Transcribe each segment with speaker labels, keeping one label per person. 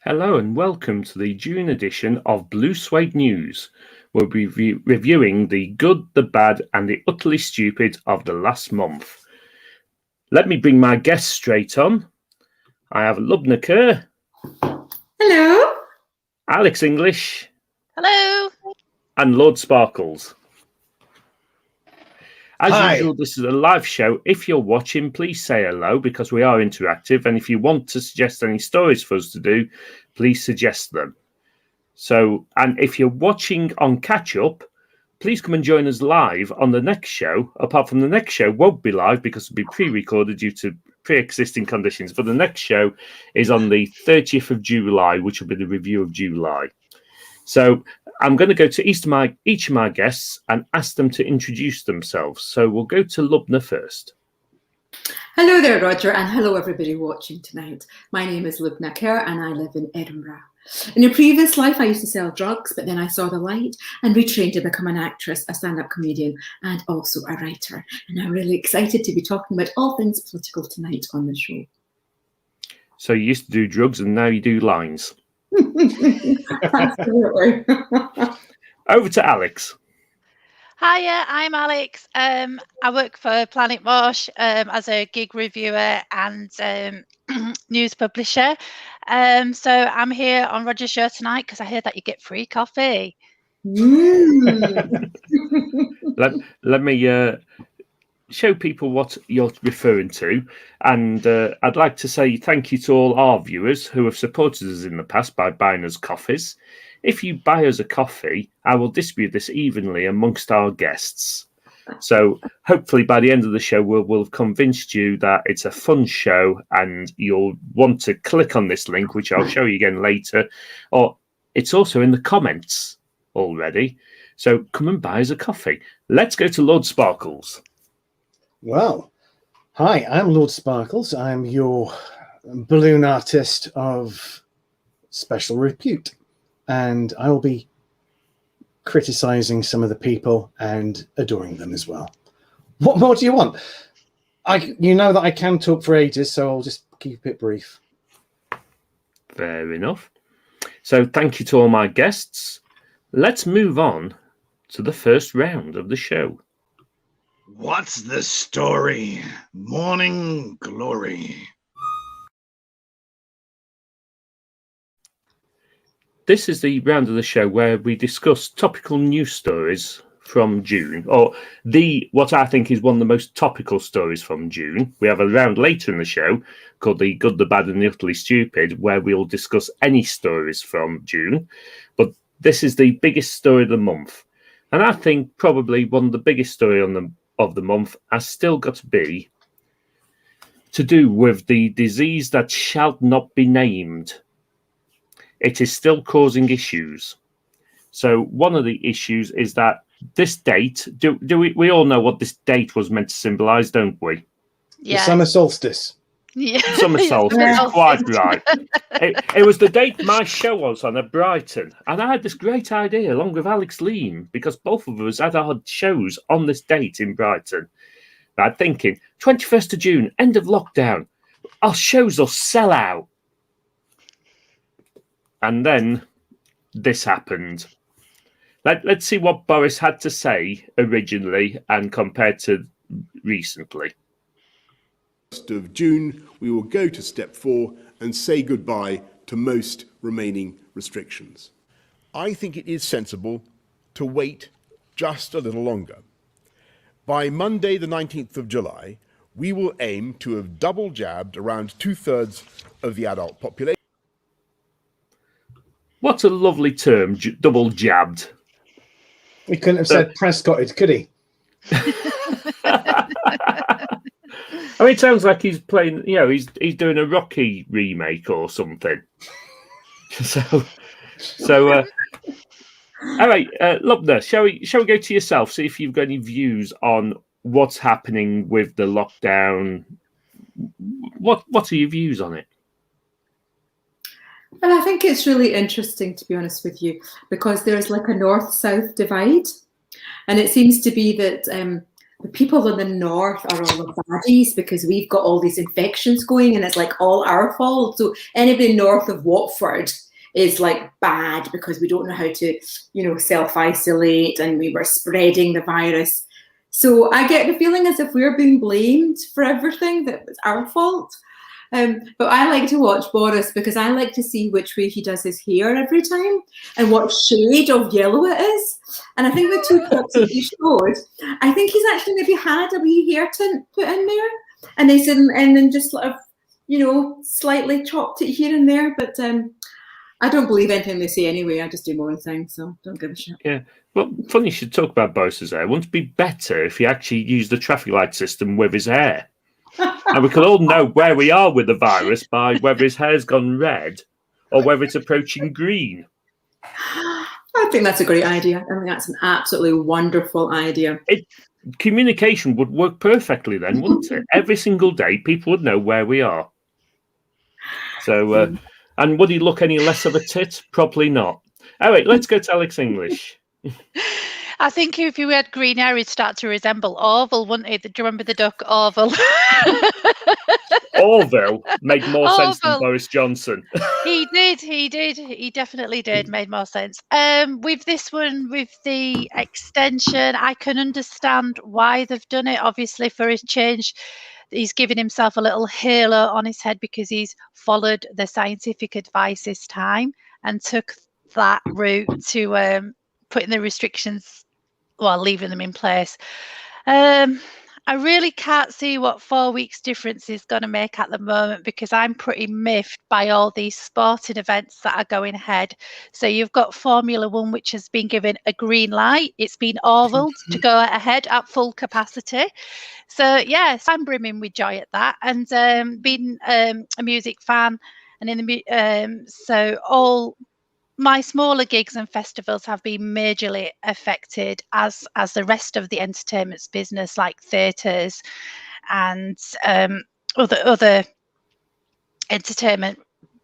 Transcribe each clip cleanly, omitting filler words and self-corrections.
Speaker 1: Hello and welcome to the June edition of Blue Suede News. We'll be reviewing the good, the bad and the utterly stupid of the last month. Let me bring my guests straight on. I have Lubna Kerr.
Speaker 2: Hello.
Speaker 1: Alex English.
Speaker 3: Hello.
Speaker 1: And Lord Sparkles. As
Speaker 4: Hi.
Speaker 1: usual, this is a live show. If you're watching, please say hello because we are interactive. And if you want to suggest any stories for us to do, please suggest them. And if you're watching on catch up, please come and join us live on the next show. Apart from the next show won't be live because it'll be pre-recorded due to pre-existing conditions. But the next show is on the 30th of July, which will be the review of July. So I'm going to go to each of my guests and ask them to introduce themselves. So we'll go to Lubna first.
Speaker 2: Hello there, Roger, and hello everybody watching tonight. My name is Lubna Kerr and I live in Edinburgh. In a previous life, I used to sell drugs, but then I saw the light and retrained to become an actress, a stand-up comedian, and also a writer. And I'm really excited to be talking about all things political tonight on the show.
Speaker 1: So you used to do drugs and now you do lines.
Speaker 2: Absolutely.
Speaker 1: Over to Alex.
Speaker 3: Hiya, I'm Alex. I work for Planet Mosh as a gig reviewer and news publisher. So I'm here on Roger's show tonight because I heard that you get free coffee.
Speaker 1: Let me show people what you're referring to. And I'd like to say thank you to all our viewers who have supported us in the past by buying us coffees. If you buy us a coffee, I will distribute this evenly amongst our guests. So hopefully by the end of the show, we'll have convinced you that it's a fun show and you'll want to click on this link, which I'll show you again later. Or it's also in the comments already. So come and buy us a coffee. Let's go to Lord Sparkles.
Speaker 4: Well, hi, I'm Lord Sparkles. I'm your balloon artist of special repute. And I will be criticizing some of the people and adoring them as well. What more do you want? You know that I can talk for ages, so I'll just keep it brief.
Speaker 1: Fair enough. So thank you to all my guests. Let's move on to the first round of the show.
Speaker 5: What's the story? Morning Glory.
Speaker 1: This is the round of the show where we discuss topical news stories from June, or what I think is one of the most topical stories from June. We have a round later in the show called the Good, the Bad and the Utterly Stupid, where we'll discuss any stories from June. But this is the biggest story of the month. And I think probably one of the biggest story of the month has still got to be to do with the disease that shall not be named. It is still causing issues. So one of the issues is that this date, we all know what this date was meant to symbolize, don't we?
Speaker 3: Yeah.
Speaker 4: The summer solstice.
Speaker 3: Yeah.
Speaker 1: Summer solstice, quite right. It was the date my show was on at Brighton. And I had this great idea along with Alex Leam, because both of us had our shows on this date in Brighton. And I'm thinking, 21st of June, end of lockdown, our shows will sell out. And then this happened. Let's see what Boris had to say originally and compared to recently.
Speaker 6: Of June, we will go to step 4 and say goodbye to most remaining restrictions. I think it is sensible to wait just a little longer. By Monday, the 19th of July, we will aim to have double jabbed around 2/3 of the adult population.
Speaker 1: What a lovely term, double jabbed.
Speaker 4: He couldn't have said Prescotted, could he?
Speaker 1: I mean, it sounds like he's playing, he's doing a Rocky remake or something. So all right, Lubna, shall we go to yourself, see if you've got any views on what's happening with the lockdown? What are your views on it?
Speaker 2: Well, I think it's really interesting, to be honest with you, because there's like a north-south divide. And it seems to be that the people in the north are all the baddies because we've got all these infections going and it's like all our fault. So anybody north of Watford is like bad because we don't know how to, self-isolate, and we were spreading the virus. So I get the feeling as if we're being blamed for everything, that it's our fault. But I like to watch Boris because I like to see which way he does his hair every time and what shade of yellow it is. And I think the two clips that he showed, I think he's actually maybe had a wee hair tint put in there, and then just sort of, slightly chopped it here and there. But I don't believe anything they say anyway. I just do my own thing, so don't give a shit.
Speaker 1: Yeah. Well, funny you should talk about Boris's hair. Wouldn't it be better if he actually used the traffic light system with his hair? And we can all know where we are with the virus by whether his hair's gone red or whether it's approaching green.
Speaker 2: I think that's a great idea. I think that's an absolutely wonderful idea.
Speaker 1: Communication would work perfectly then, wouldn't it? Every single day, people would know where we are. So, and would he look any less of a tit? Probably not. All right, let's go to Alex English.
Speaker 3: I think if you had green hair, he'd start to resemble Orville, wouldn't he? Do you remember the duck Orville?
Speaker 1: Orville made more sense than Boris Johnson.
Speaker 3: He did. He definitely did. Made more sense. With this one, with the extension, I can understand why they've done it. Obviously, for his change, he's given himself a little halo on his head because he's followed the scientific advice this time and took that route to putting the restrictions, well, leaving them in place. I really can't see what 4 weeks difference is going to make at the moment because I'm pretty miffed by all these sporting events that are going ahead. So you've got Formula One, which has been given a green light. It's been Orville to go ahead at full capacity. So yes, I'm brimming with joy at that. And being a music fan, and in the so all my smaller gigs and festivals have been majorly affected as the rest of the entertainment's business, like theatres and other entertainment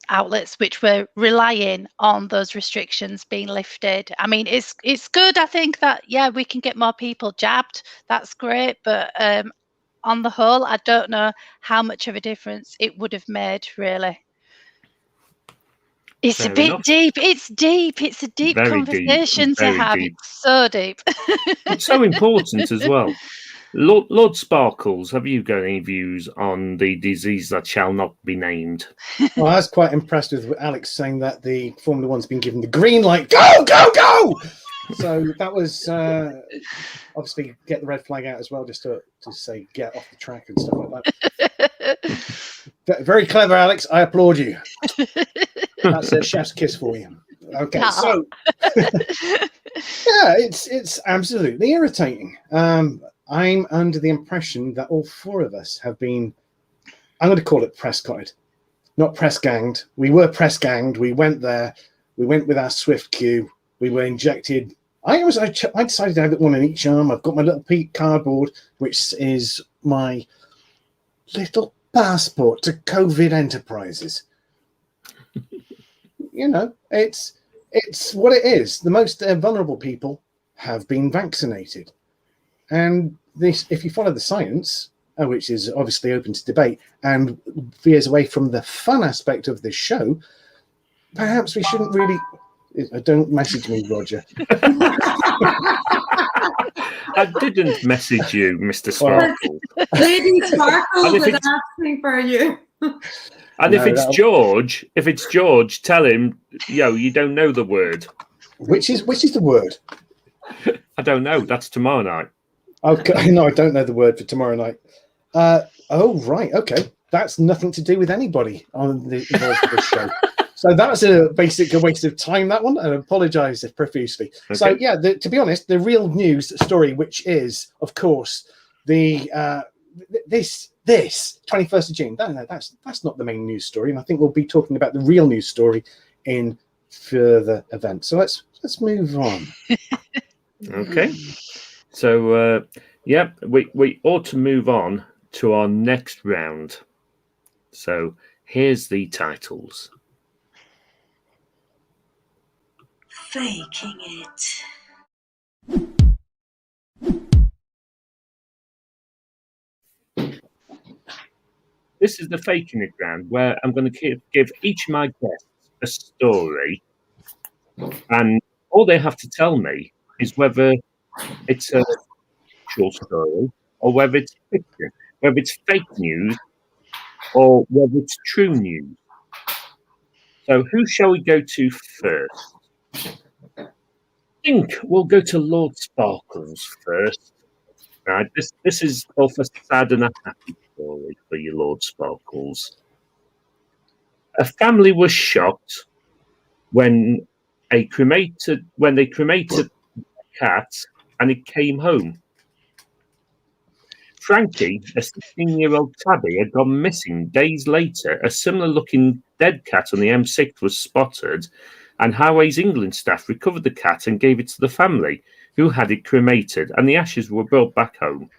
Speaker 3: outlets which were relying on those restrictions being lifted. I mean, it's good, I think, that we can get more people jabbed. That's great, but on the whole, I don't know how much of a difference it would have made, really. It's
Speaker 1: Fair
Speaker 3: a bit
Speaker 1: enough.
Speaker 3: deep. It's deep. It's a deep
Speaker 1: Very
Speaker 3: conversation to
Speaker 1: very
Speaker 3: have.
Speaker 1: deep.
Speaker 3: It's so deep.
Speaker 1: It's so important as well. Lord Sparkles, have you got any views on the disease that shall not be named?
Speaker 4: Well, I was quite impressed with Alex saying that the Formula One's been given the green light. Go, go, go! So that was obviously get the red flag out as well, just to say get off the track and stuff like that. Very clever, Alex. I applaud you. That's a chef's kiss for you. Okay, so yeah, it's absolutely irritating. I'm under the impression that all four of us have been, I'm going to call it press-cotted, not press-ganged. We were press-ganged. We went there. We went with our Swift queue. We were injected. I decided to have one in each arm. I've got my little cardboard, which is my little passport to COVID enterprises. You know, it's what it is. The most vulnerable people have been vaccinated. And this, if you follow the science, which is obviously open to debate and veers away from the fun aspect of this show, perhaps we shouldn't really... Don't message me, Roger.
Speaker 1: I didn't message you, Mr. Sparkle.
Speaker 2: Lady Sparkle
Speaker 1: if
Speaker 2: is
Speaker 1: it's-
Speaker 2: asking for you.
Speaker 1: And if it's George, tell him, you don't know the word.
Speaker 4: Which is the word?
Speaker 1: I don't know. That's tomorrow night.
Speaker 4: Okay, no, I don't know the word for tomorrow night. Oh, right, okay. That's nothing to do with anybody on the involved with this show. So that's a waste of time, that one, and I apologise profusely. Okay. So, yeah, to be honest, the real news story, which is, of course, the this 21st of June. No, that's not the main news story, and I think we'll be talking about the real news story in further events. So let's move on.
Speaker 1: Okay. So, we ought to move on to our next round. So here's the titles.
Speaker 7: Faking it.
Speaker 1: this is the faking it round where I'm going to give each of my guests a story, and all they have to tell me is whether it's a actual story or whether it's fiction, whether it's fake news or whether it's true news. So who shall we go to first? I think we'll go to Lord Sparkles first. Right, this is both a sad and a happy story for you, Lord Sparkles. A family was shocked when they cremated a cat and it came home. Frankie, a 16-year-old tabby, had gone missing. Days later, a similar-looking dead cat on the M6 was spotted, and Highways England staff recovered the cat and gave it to the family, who had it cremated, and the ashes were brought back home.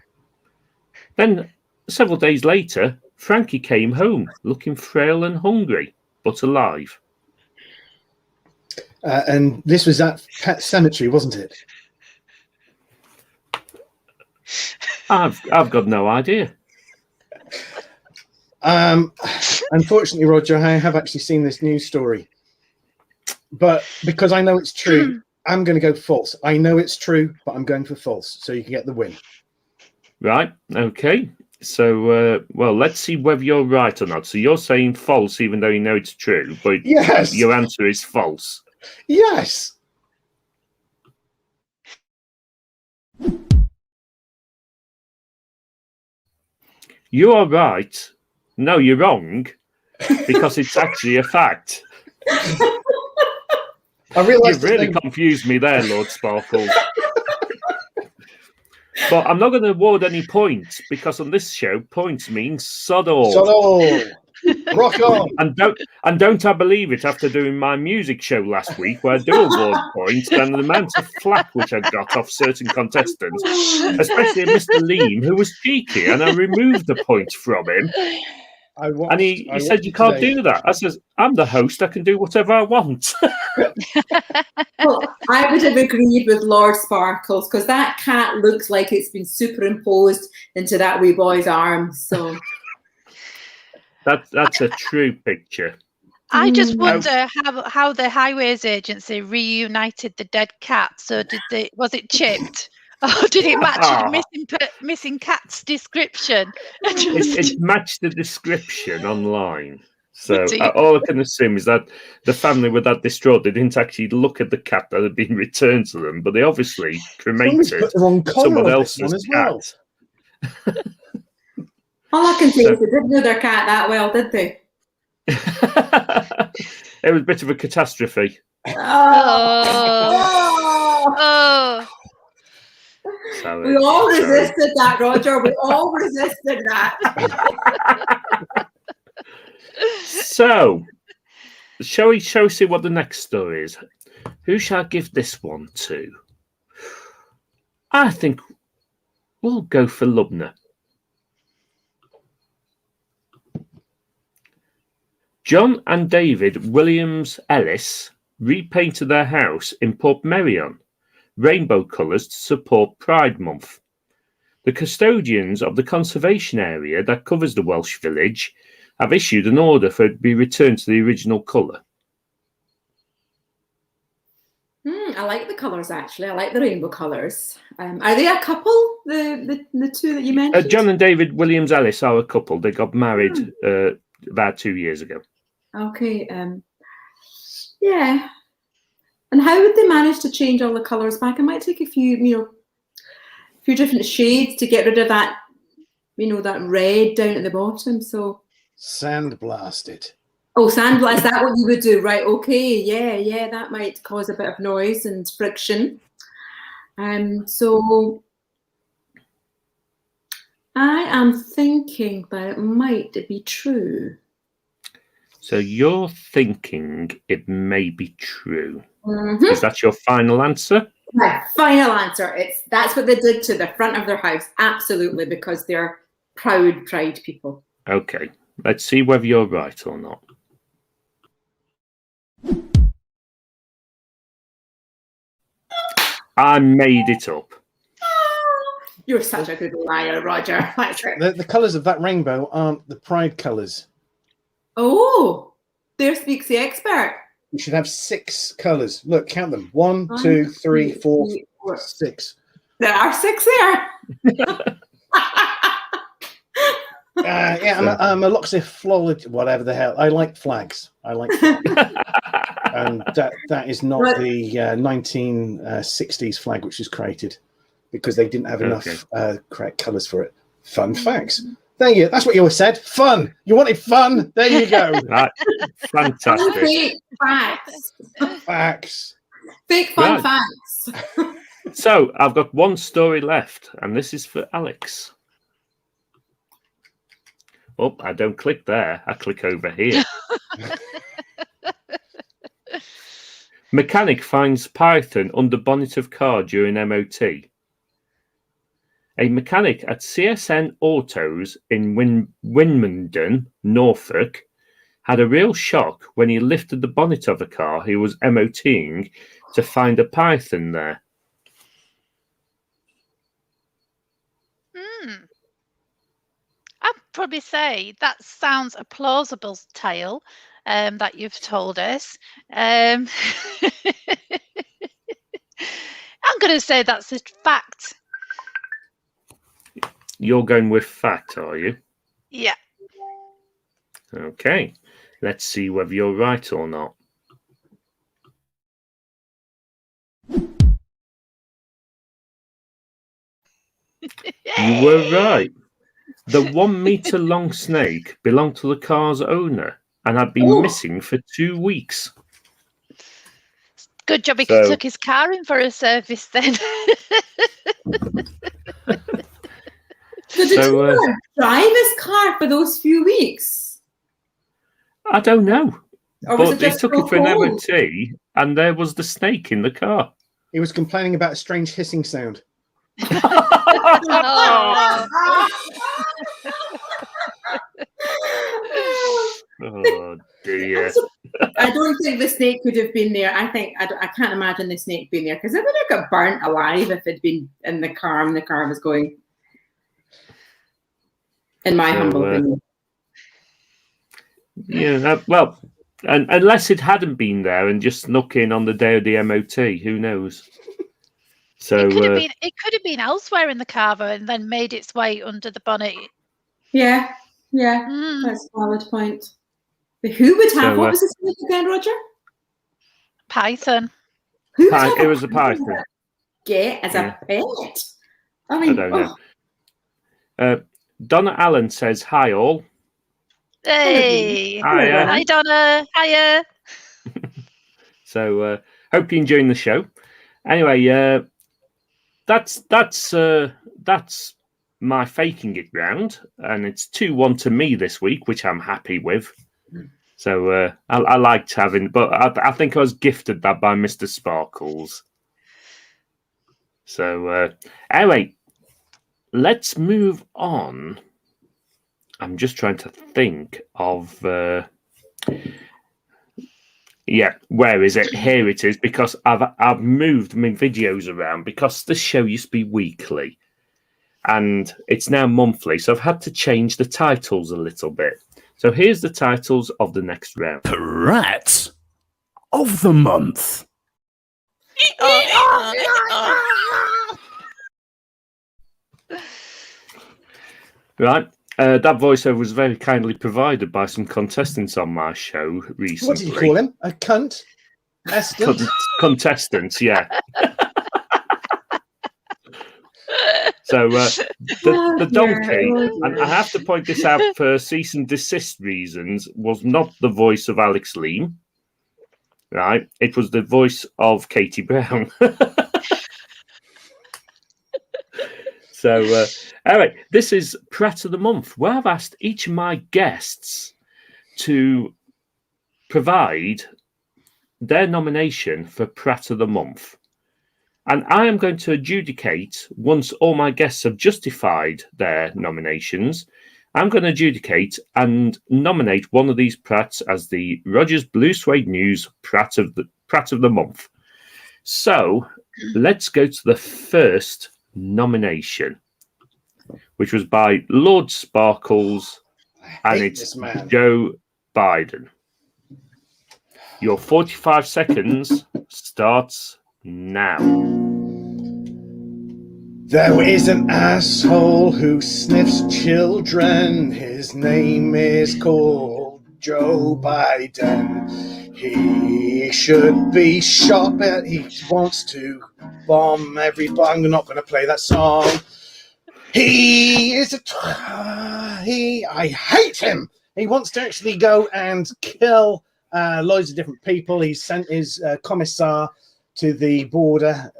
Speaker 1: Then, several days later, Frankie came home, looking frail and hungry, but alive.
Speaker 4: And this was at Pet Cemetery, wasn't it?
Speaker 1: I've got no idea.
Speaker 4: Unfortunately, Roger, I have actually seen this news story. But because I know it's true, I'm going to go false. I know it's true, but I'm going for false, so you can get the win.
Speaker 1: Right, okay. So, well, let's see whether you're right or not. So you're saying false, even though you know it's true, but
Speaker 4: Yes.
Speaker 1: Your answer is false.
Speaker 4: Yes.
Speaker 1: You are right. No, you're wrong, because it's actually a fact.
Speaker 4: I realised
Speaker 1: You've really confused me there, Lord Sparkle. But I'm not going to award any points, because on this show, points means sod all.
Speaker 4: Sod all. Rock on.
Speaker 1: And don't I believe it after doing my music show last week, where I do award points, and the amount of flack which I got off certain contestants, especially Mr. Leam, who was cheeky, and I removed the points from him. And he said, you can't do that. I says, I'm the host, I can do whatever I want.
Speaker 2: Well, I would have agreed with Lord Sparkles, because that cat looks like it's been superimposed into that wee boy's arms. So
Speaker 1: that's a true picture.
Speaker 3: I just wonder how the Highways Agency reunited the dead cat. So was it chipped? Or did it match the missing cat's description?
Speaker 1: It matched the description online. So all I can assume is that the family were that distraught. They didn't actually look at the cat that had been returned to them, but they obviously cremated someone else's cat.
Speaker 2: All I can say is they didn't know their cat that well, did they?
Speaker 1: It was a bit of a catastrophe.
Speaker 3: Oh.
Speaker 1: Sorry,
Speaker 2: we all resisted that, Roger. We all resisted that.
Speaker 1: So, shall we see what the next story is? Who shall I give this one to? I think we'll go for Lubna. John and David Williams Ellis repainted their house in Portmeirion rainbow colours to support Pride Month. The custodians of the conservation area that covers the Welsh village have issued an order for it to be returned to the original colour.
Speaker 2: I like the colours, actually. I like the rainbow colours. Are they a couple, the two that you mentioned?
Speaker 1: John and David Williams Ellis are a couple. They got married about 2 years ago.
Speaker 2: Okay. Yeah. And how would they manage to change all the colours back? It might take a few different shades to get rid of that, that red down at the bottom. So
Speaker 4: sandblast it.
Speaker 2: Oh, sandblast, is that what you would do? Right, okay, yeah, that might cause a bit of noise and friction. So I am thinking that it might be true.
Speaker 1: So you're thinking it may be true.
Speaker 2: Mm-hmm.
Speaker 1: Is that your final answer?
Speaker 2: My final answer. That's what they did to the front of their house. Absolutely, because they're proud Pride people.
Speaker 1: Okay, let's see whether you're right or not. I made it up.
Speaker 2: You're such a good liar, Roger.
Speaker 4: The colours of that rainbow aren't the pride colours.
Speaker 2: Oh, there speaks the expert.
Speaker 4: You should have 6 colours. Look, count them. 1, 2, 3, 4, 6.
Speaker 2: There are 6 there.
Speaker 4: Yeah, I'm a Loxif flawless, whatever the hell. I like flags. I like flags. And that is not the 1960s flag which was created because they didn't have enough correct colours for it. Fun facts. There you go. That's what you always said. Fun. You wanted fun. There you go.
Speaker 1: Right. Fantastic.
Speaker 2: Fake facts.
Speaker 4: Facts.
Speaker 2: Fake fun facts.
Speaker 1: So I've got one story left, and this is for Alex. Oh, I don't click there. I click over here. Mechanic finds python under bonnet of car during MOT. A mechanic at CSN Autos in Winmondon, Norfolk, had a real shock when he lifted the bonnet of a car he was MOTing to find a python there.
Speaker 3: I'd probably say that sounds a plausible tale that you've told us. I'm going to say that's a fact.
Speaker 1: You're going with fact, are you?
Speaker 3: Yeah.
Speaker 1: Okay. Let's see whether you're right or not. You were right. The 1 meter long snake belonged to the car's owner and had been missing for 2 weeks.
Speaker 3: Good job he took his car in for a service then.
Speaker 2: So did he drive his car for those few weeks?
Speaker 1: I don't know.
Speaker 2: Or was
Speaker 1: But
Speaker 2: it
Speaker 1: they
Speaker 2: just
Speaker 1: took
Speaker 2: so
Speaker 1: it for an
Speaker 2: cold?
Speaker 1: MOT and there was the snake in the car.
Speaker 4: He was complaining about a strange hissing sound.
Speaker 1: Oh dear.
Speaker 2: I don't think the snake could have been there. I can't imagine the snake being there because it would have got burnt alive if it'd been in the car and the car was going. In my humble opinion.
Speaker 1: Yeah, well, and unless it hadn't been there and just snuck in on the day of the MOT, who knows? So
Speaker 3: it could have been elsewhere in the car and then made its way under the bonnet.
Speaker 2: Yeah, that's a valid point. But who would have? What was the snake again, Roger?
Speaker 3: Python.
Speaker 2: Who would have
Speaker 1: it was a python.
Speaker 2: Get as a pet. I mean,
Speaker 1: I don't know. Donna Allen says, "Hi all."
Speaker 3: Hey,
Speaker 1: Hiya.
Speaker 3: Hi Donna. Hiya.
Speaker 1: So hope you're enjoying the show. Anyway, that's my faking it round, and it's 2-1 to me this week, which I'm happy with. So I liked having, but I think I was gifted that by Mr. Sparkles. So anyway, let's move on. I'm just trying to think of where is it? Here it is, because I've moved my videos around because the show used to be weekly and it's now monthly, so I've had to change the titles a little bit. So here's the titles of the next round.
Speaker 7: Rat of the month.
Speaker 1: Right. That voiceover was very kindly provided by some contestants on my show recently.
Speaker 4: What did you call him? A cunt?
Speaker 1: Contestants, yeah. So the donkey, and I have to point this out for cease and desist reasons, was not the voice of Alex Lean. Right? It was the voice of Katie Brown. So, anyway, this is Pratt of the Month, where I've asked each of my guests to provide their nomination for Pratt of the Month. And I am going to adjudicate, once all my guests have justified their nominations, I'm going to adjudicate and nominate one of these Pratts as the Rogers Blue Suede News Pratt of the Month. So, let's go to the first nomination. which was by Lord Sparkles,
Speaker 4: I
Speaker 1: and
Speaker 4: hate
Speaker 1: it's
Speaker 4: this man.
Speaker 1: Joe Biden. Your 45 seconds starts now.
Speaker 4: There is an asshole who sniffs children. His name is called Joe Biden. He should be shot, but he wants to bomb everybody. I'm not going to play that song. He is I hate him. He wants to actually go and kill loads of different people. He sent his commissar to the border,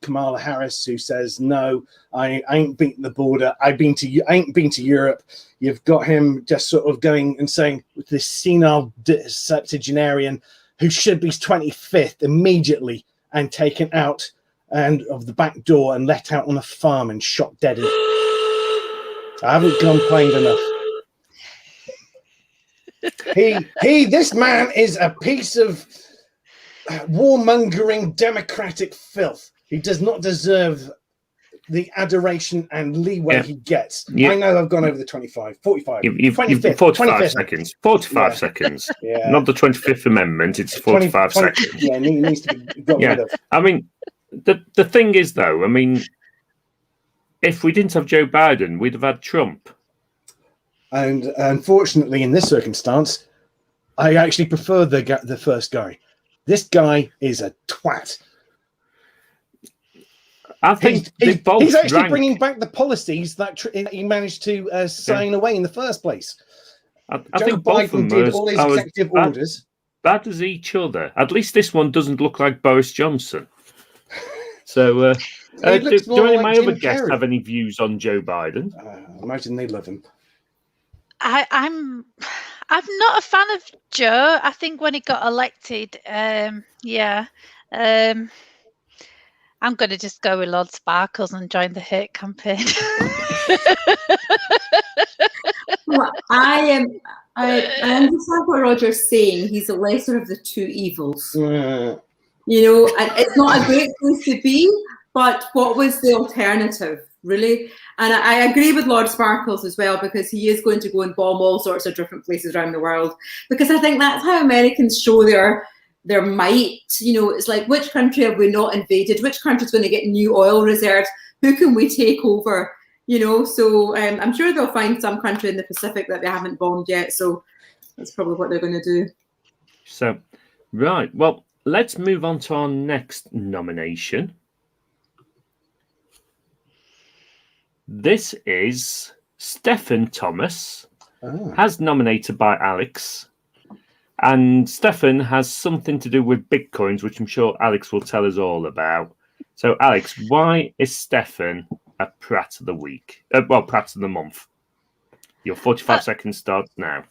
Speaker 4: Kamala Harris, who says, "No, I ain't been to the border. I ain't been to Europe." You've got him just sort of going and saying with this senile septuagenarian who should be 25th immediately and taken out and of the back door and let out on a farm and shot dead. I haven't complained enough. This man is a piece of warmongering democratic filth. He does not deserve the adoration and leeway he gets. I know I've gone over the 25, 45.
Speaker 1: You've 45 seconds. 45 seconds.
Speaker 4: Yeah.
Speaker 1: Not the 25th Amendment, it's 45 seconds.
Speaker 4: Yeah, it needs to be got rid of.
Speaker 1: I mean, the thing is, though, I mean, if we didn't have Joe Biden, we'd have had Trump.
Speaker 4: And unfortunately, in this circumstance, I actually prefer the first guy. This guy is a twat.
Speaker 1: I think
Speaker 4: he's actually bringing back the policies that he managed to sign away in the first place.
Speaker 1: I
Speaker 4: Joe
Speaker 1: think both
Speaker 4: Biden did all his executive orders.
Speaker 1: Bad as each other. At least this one doesn't look like Boris Johnson. So, do any of my other guests have any views on Joe Biden?
Speaker 4: Imagine they love him.
Speaker 3: I'm not a fan of Joe. I think when he got elected, I'm going to just go with Lord Sparkles and join the hate campaign.
Speaker 2: Well, I understand what Roger's saying. He's the lesser of the two evils. You know, and it's not a great place to be, but what was the alternative, really? And I agree with Lord Sparkles as well, because he is going to go and bomb all sorts of different places around the world, because I think that's how Americans show their might. You know, it's like, which country have we not invaded? Which country's going to get new oil reserves? Who can we take over? You know, so I'm sure they'll find some country in the Pacific that they haven't bombed yet. So that's probably what they're going to do.
Speaker 1: So, right. Well, let's move on to our next nomination. This is Stephen Thomas, as nominated by Alex. And Stefan has something to do with Bitcoins, which I'm sure Alex will tell us all about. So, Alex, why is Stefan a Pratt of the week? Pratt of the month. Your 45 seconds starts now.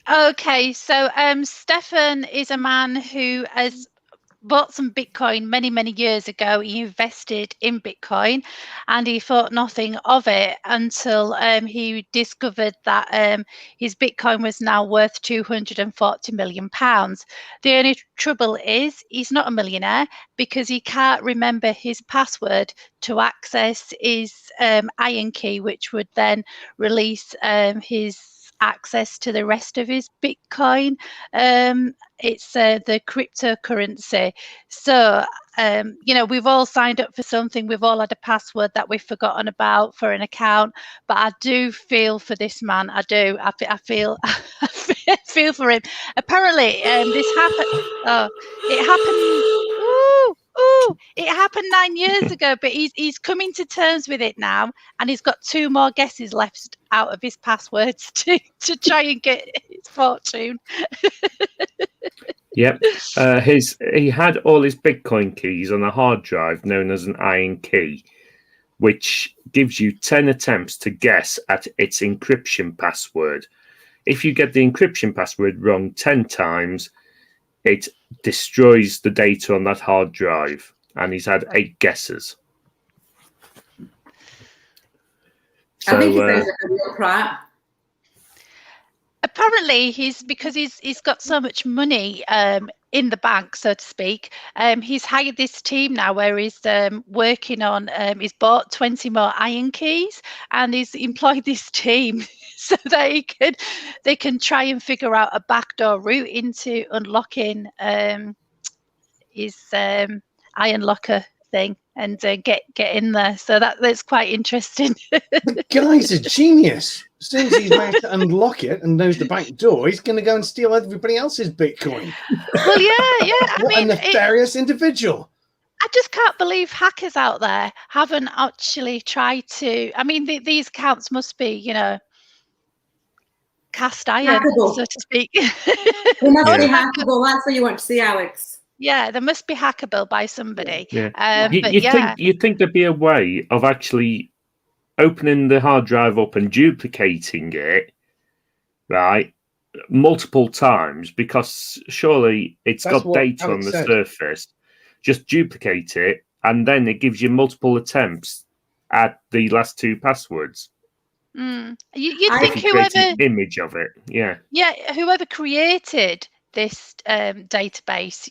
Speaker 3: Okay, so Stefan is a man who has bought some Bitcoin many years ago. He invested in Bitcoin and he thought nothing of it until he discovered that his Bitcoin was now worth £240 million. The only trouble is he's not a millionaire because he can't remember his password to access his iron key, which would then release his access to the rest of his Bitcoin. It's the cryptocurrency. So, we've all signed up for something. We've all had a password that we've forgotten about for an account. But I do feel for this man. I do. I feel I feel for him. Apparently, this happened. It happened. It happened 9 years ago, but he's coming to terms with it now, and he's got 2 more guesses left out of his passwords to try and get his fortune.
Speaker 1: Yep. He had all his Bitcoin keys on a hard drive known as an iron key, which gives you 10 attempts to guess at its encryption password. If you get the encryption password wrong 10 times, it destroys the data on that hard drive. And he's had 8 guesses. So,
Speaker 2: I think he sounds like a real Pratt.
Speaker 3: apparently he's got so much money in the bank, so to speak. He's hired this team now where he's working on. He's bought 20 more iron keys, and he's employed this team so that they can try and figure out a backdoor route into unlocking his iron locker thing and get in there. So that's quite interesting.
Speaker 4: The guy's a genius. As soon as he's managed to unlock it and knows the back door, he's going to go and steal everybody else's Bitcoin.
Speaker 3: Well, yeah.
Speaker 4: What a nefarious individual.
Speaker 3: I just can't believe hackers out there haven't actually tried to. I mean, these accounts must be, cast iron,
Speaker 2: Hackable.
Speaker 3: so to speak.
Speaker 2: They must be hackable. That's what you want to see, Alex.
Speaker 3: Yeah, they must be hackable by somebody.
Speaker 1: Yeah.
Speaker 3: But
Speaker 1: You'd think there'd be a way of actually opening the hard drive up and duplicating it, right, multiple times, because surely it's
Speaker 4: That's
Speaker 1: got
Speaker 4: what
Speaker 1: data
Speaker 4: Alex
Speaker 1: on the
Speaker 4: said.
Speaker 1: surface. Just duplicate it, and then it gives you multiple attempts at the last two passwords.
Speaker 3: You'd
Speaker 2: I
Speaker 3: think
Speaker 1: If you create
Speaker 3: whoever,
Speaker 1: an image of it,
Speaker 3: whoever created this database,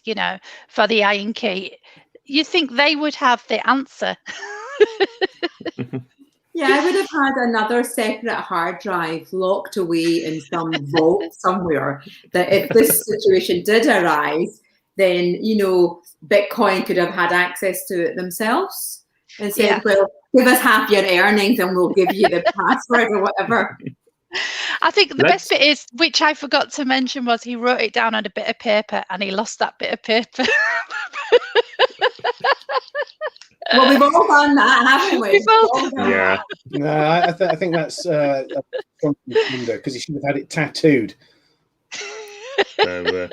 Speaker 3: for the iron key, you think they would have the answer.
Speaker 2: Yeah, I would have had another separate hard drive locked away in some vault somewhere, that if this situation did arise, then, Bitcoin could have had access to it themselves and said, well, give us half your earnings and we'll give you the password or whatever.
Speaker 3: I think the best bit is, which I forgot to mention, was he wrote it down on a bit of paper and he lost that bit of paper.
Speaker 2: Well, we've all done that, haven't we?
Speaker 3: We've all done
Speaker 1: yeah.
Speaker 4: No, I think that's because he should have had it tattooed.
Speaker 1: So,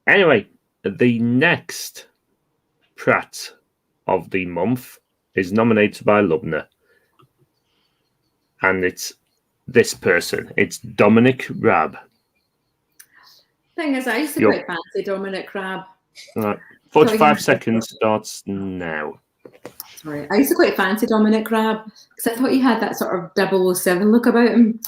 Speaker 1: anyway, the next Pratt of the month is nominated by Lubna. And it's this person. It's Dominic Raab.
Speaker 2: Thing is, I used to quite fancy Dominic Raab.
Speaker 1: Right. 45 seconds starts now.
Speaker 2: Sorry, I used to quite fancy Dominic Raab because I thought he had that sort of 007 look about him.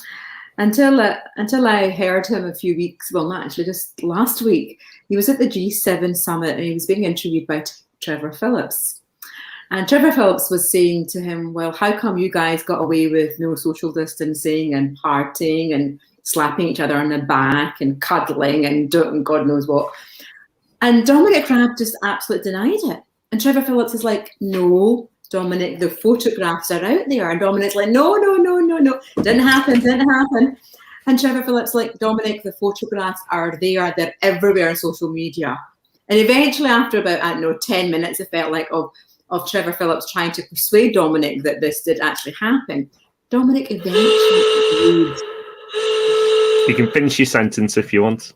Speaker 2: Until I heard him a few weeks, well, not actually, just last week, he was at the G7 summit and he was being interviewed by Trevor Phillips. And Trevor Phillips was saying to him, well, how come you guys got away with no social distancing and partying and slapping each other on the back and cuddling and doing God knows what? And Dominic Raab just absolutely denied it. And Trevor Phillips is like, no, Dominic, the photographs are out there. And Dominic's like, no. Didn't happen. And Trevor Phillips like, Dominic, the photographs are there. They're everywhere on social media. And eventually, after about, 10 minutes, it felt like of Trevor Phillips trying to persuade Dominic that this did actually happen. Dominic eventually agreed.
Speaker 1: You can finish your sentence if you want.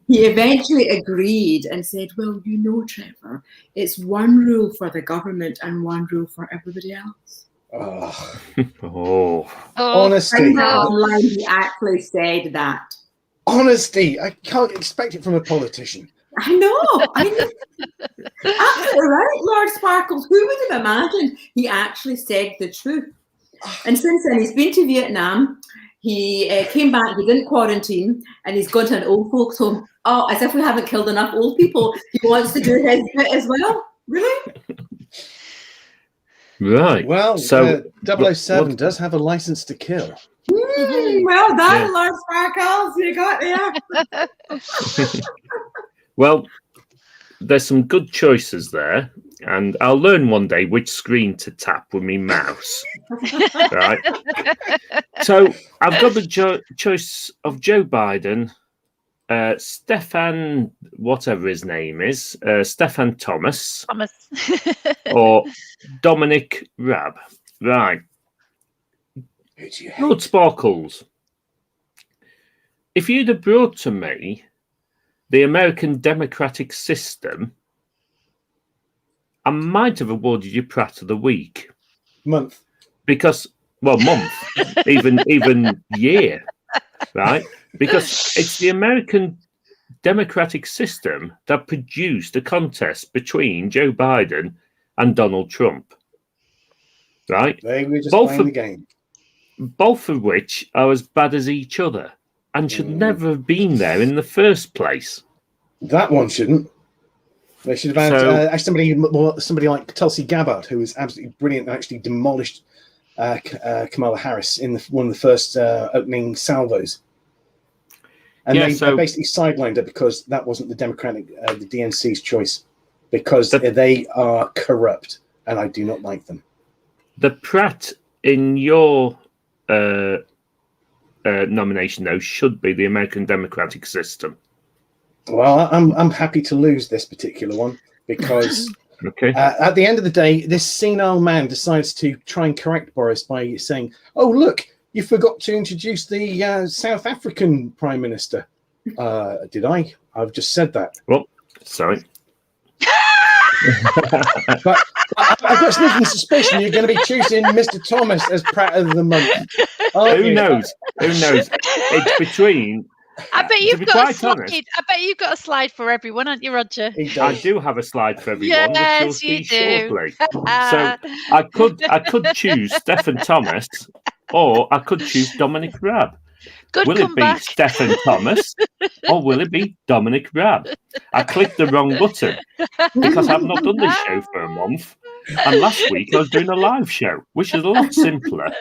Speaker 2: He eventually agreed and said, well, Trevor, it's one rule for the government and one rule for everybody else.
Speaker 1: Oh.
Speaker 4: Honesty.
Speaker 2: Online, he actually said that.
Speaker 4: Honesty. I can't expect it from a politician.
Speaker 2: I know. Absolutely right, Lord Sparkles. Who would have imagined he actually said the truth? And since then, he's been to Vietnam. He came back, he didn't quarantine, and he's gone to an old folks' home. Oh, as if we haven't killed enough old people. He wants to do his bit as well. Really?
Speaker 1: Right.
Speaker 4: Well,
Speaker 1: so
Speaker 4: 007 does have a license to kill.
Speaker 2: Well done, Lord Sparkles. You got there.
Speaker 1: Well, there's some good choices there, and I'll learn one day which screen to tap with my mouse. Right. So I've got the choice of Joe Biden, Stefan, whatever his name is, Stefan Thomas, or Dominic Raab. Right. Lord Sparkles, if you'd have brought to me the American democratic system, I might have awarded you Pratt of the Week.
Speaker 4: Month.
Speaker 1: Because, month, even year, right? Because it's the American democratic system that produced a contest between Joe Biden and Donald Trump, right?
Speaker 4: They were just playing the game.
Speaker 1: both of which are as bad as each other and should never have been there in the first place.
Speaker 4: That one shouldn't. They should have had somebody like Tulsi Gabbard, who was absolutely brilliant and actually demolished Kamala Harris in one of the first opening salvos. And they basically sidelined her because that wasn't the the DNC's choice, because they are corrupt and I do not like them.
Speaker 1: The Pratt in your nomination, though, should be the American democratic system.
Speaker 4: Well, I'm happy to lose this particular one because at the end of the day, this senile man decides to try and correct Boris by saying, "Oh, look, you forgot to introduce the South African Prime Minister." Did I? I've just said that.
Speaker 1: Well, sorry.
Speaker 4: But I've got sneaking suspicion you're going to be choosing Mr. Thomas as Pratt of the Month.
Speaker 1: Who knows? It's between.
Speaker 3: I bet you've got a slide. I bet you've got a slide for everyone, aren't you, Roger?
Speaker 1: I do have a slide for everyone.
Speaker 3: Yes, you do.
Speaker 1: Shortly. So I could choose Stephen Thomas, or I could choose Dominic Raab. Will it be Stephen Thomas or will it be Dominic Raab? I clicked the wrong button because I've not done this show for a month. And last week I was doing a live show, which is a lot simpler.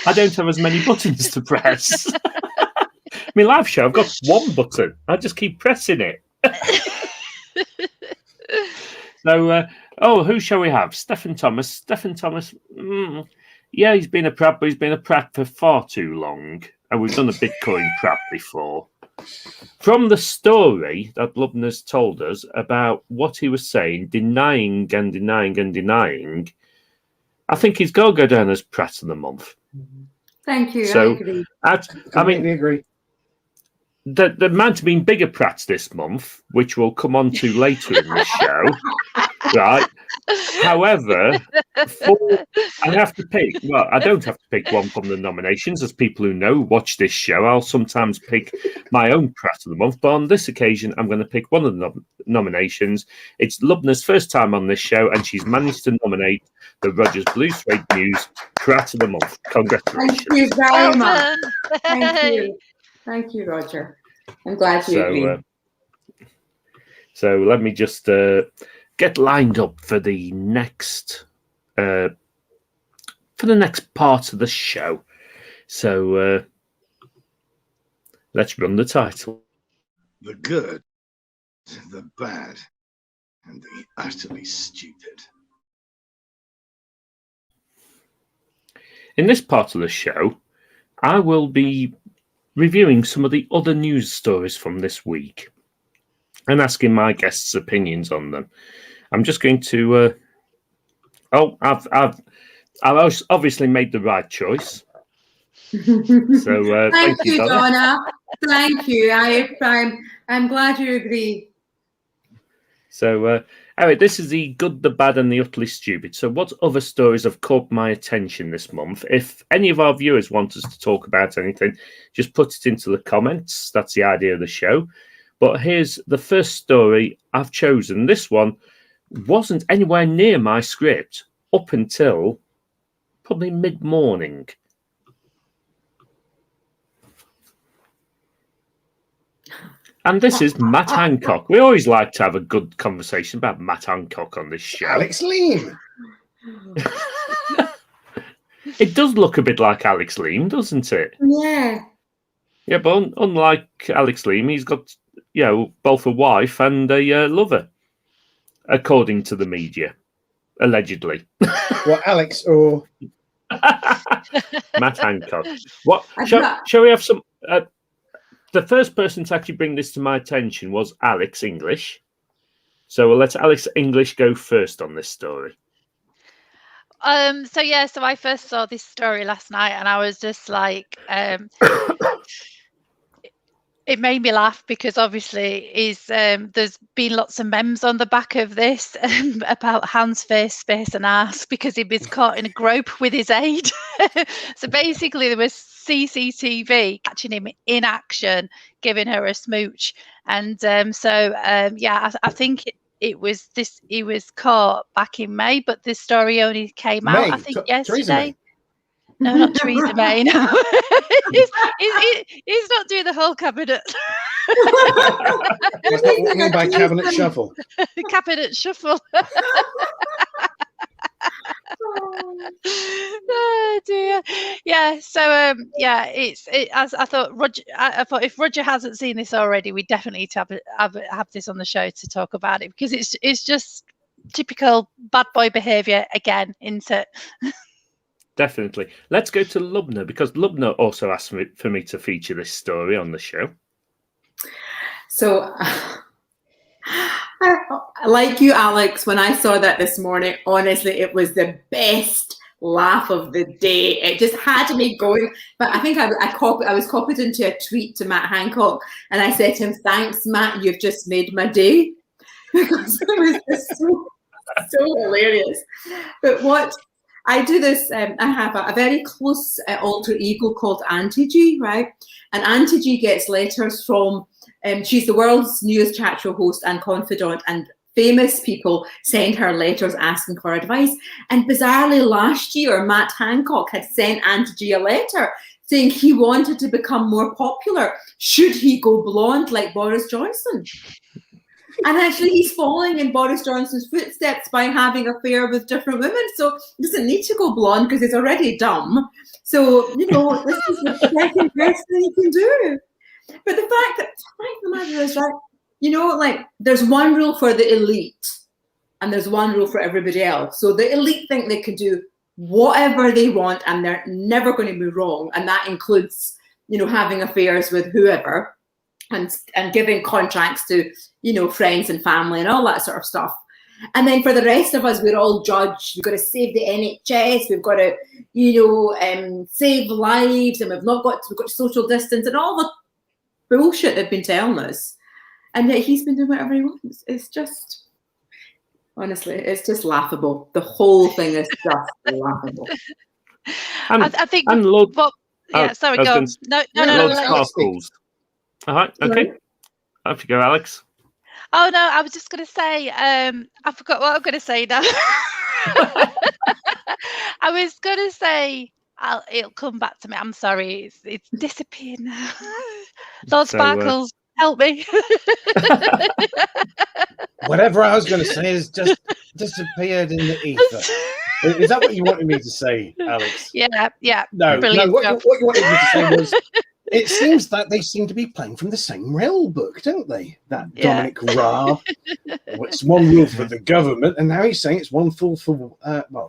Speaker 1: I don't have as many buttons to press. My live show, I've got one button. I just keep pressing it. So, who shall we have? Stephen Thomas. Yeah, he's been a Pratt, but he's been a Pratt for far too long. And we've done a Bitcoin Pratt before. From the story that Lubna's told us about what he was saying, denying, I think he's got to go down as Pratt of the Month.
Speaker 2: Thank you.
Speaker 1: So,
Speaker 2: I agree.
Speaker 4: Agree.
Speaker 1: The man to be bigger Pratts this month, which we'll come on to later in the show, right? However, I have to pick. Well, I don't have to pick one from the nominations, as people who know watch this show. I'll sometimes pick my own Pratt of the Month, but on this occasion, I'm going to pick one of the nominations. It's Lubna's first time on this show, and she's managed to nominate the Rogers Blue Suede News Pratt of the Month. Congratulations!
Speaker 2: Thank you very much. Thank you, Roger. I'm glad you agree.
Speaker 1: So let me just get lined up for the next part of the show. So let's run the title.
Speaker 5: The good, the bad, and the utterly stupid.
Speaker 1: In this part of the show, I will be reviewing some of the other news stories from this week and asking my guests' opinions on them. I'm just going to. I've obviously made the right choice. So
Speaker 2: thank you, Donna. Thank you. I'm glad you agree.
Speaker 1: So anyway, this is the good, the bad, and the utterly stupid. So what other stories have caught my attention this month? If any of our viewers want us to talk about anything, just put it into the comments. That's the idea of the show. But here's the first story I've chosen. This one wasn't anywhere near my script up until probably mid-morning. And this is Matt Hancock. We always like to have a good conversation about Matt Hancock on this show.
Speaker 4: Alex Leam.
Speaker 1: It does look a bit like Alex Leam, doesn't it?
Speaker 2: Yeah.
Speaker 1: Yeah, but unlike Alex Leam, he's got, both a wife and a lover, according to the media, allegedly.
Speaker 4: Well, Alex or
Speaker 1: Matt Hancock. What? Shall we have some? The first person to actually bring this to my attention was Alex English. So we'll let Alex English go first on this story.
Speaker 3: So I first saw this story last night and I was just like, it made me laugh because obviously there's been lots of memes on the back of this about hands, face, space and ass because he was caught in a grope with his aide. So basically there was CCTV catching him in action, giving her a smooch. And I think he was caught back in May, but this story only came out, I think,
Speaker 4: Theresa
Speaker 3: yesterday.
Speaker 4: May.
Speaker 3: No, not Theresa May. No. he's not doing the whole cabinet.
Speaker 4: What's that what you mean by cabinet shuffle?
Speaker 3: Cabinet shuffle. Oh dear. Yeah. So as I thought, Roger. I thought if Roger hasn't seen this already, we definitely need to have this on the show to talk about it, because it's just typical bad boy behaviour again, isn't it?
Speaker 1: Definitely. Let's go to Lubna, because Lubna also asked for me to feature this story on the show.
Speaker 2: So, like you, Alex, when I saw that this morning, honestly, it was the best laugh of the day. It just had me going. But I think I was copied into a tweet to Matt Hancock, and I said to him, "Thanks, Matt, you've just made my day," because it was just so hilarious. But what I do this, I have a very close alter ego called Auntie G, right? And Auntie G gets letters from, she's the world's newest chat show host and confidant, and famous people send her letters asking for advice. And bizarrely last year, Matt Hancock had sent Auntie G a letter saying he wanted to become more popular. Should he go blonde like Boris Johnson? And actually, he's following in Boris Johnson's footsteps by having an affair with different women. So he doesn't need to go blonde because he's already dumb. So, this is the second best thing he can do. But the fact of the matter is, right, there's one rule for the elite and there's one rule for everybody else. So the elite think they can do whatever they want and they're never going to be wrong. And that includes, having affairs with whoever. And giving contracts to, friends and family and all that sort of stuff. And then for the rest of us, we're all judged. We've got to save the NHS. We've got to, save lives, and we've got social distance and all the bullshit they've been telling us. And yet he's been doing whatever he wants. It's just, honestly, it's just laughable. The whole thing is just laughable.
Speaker 3: I think.
Speaker 1: And Lord,
Speaker 3: sorry, go on. No.
Speaker 1: Lord Sparkles. All right, okay. Off you go, Alex.
Speaker 3: Oh, no, I was just going to say, I forgot what I'm going to say now. I was going to say, it'll come back to me. I'm sorry, it's disappeared now. Lord Sparkles, help me.
Speaker 4: Whatever I was going to say has just disappeared in the ether. Is that what you wanted me to say, Alex?
Speaker 3: Yeah.
Speaker 4: No,
Speaker 3: brilliant.
Speaker 4: What you wanted me to say was, it seems that they seem to be playing from the same rule book, don't they? That Dominic Raab. It's one rule for the government, and now he's saying it's one rule for,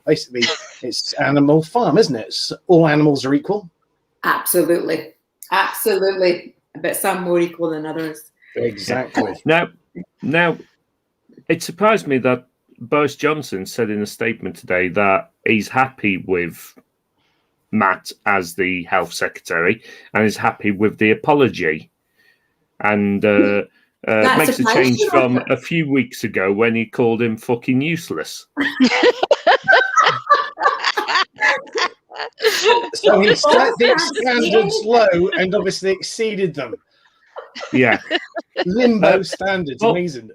Speaker 4: basically, it's Animal Farm, isn't it? All animals are equal.
Speaker 2: Absolutely. But some more equal than others.
Speaker 4: Exactly.
Speaker 1: Now, it surprised me that Boris Johnson said in a statement today that he's happy with Matt as the health secretary and is happy with the apology, and makes a change from a few weeks ago when he called him fucking useless.
Speaker 4: So he set the standards low and obviously exceeded them.
Speaker 1: Yeah.
Speaker 4: Limbo standards, amazing.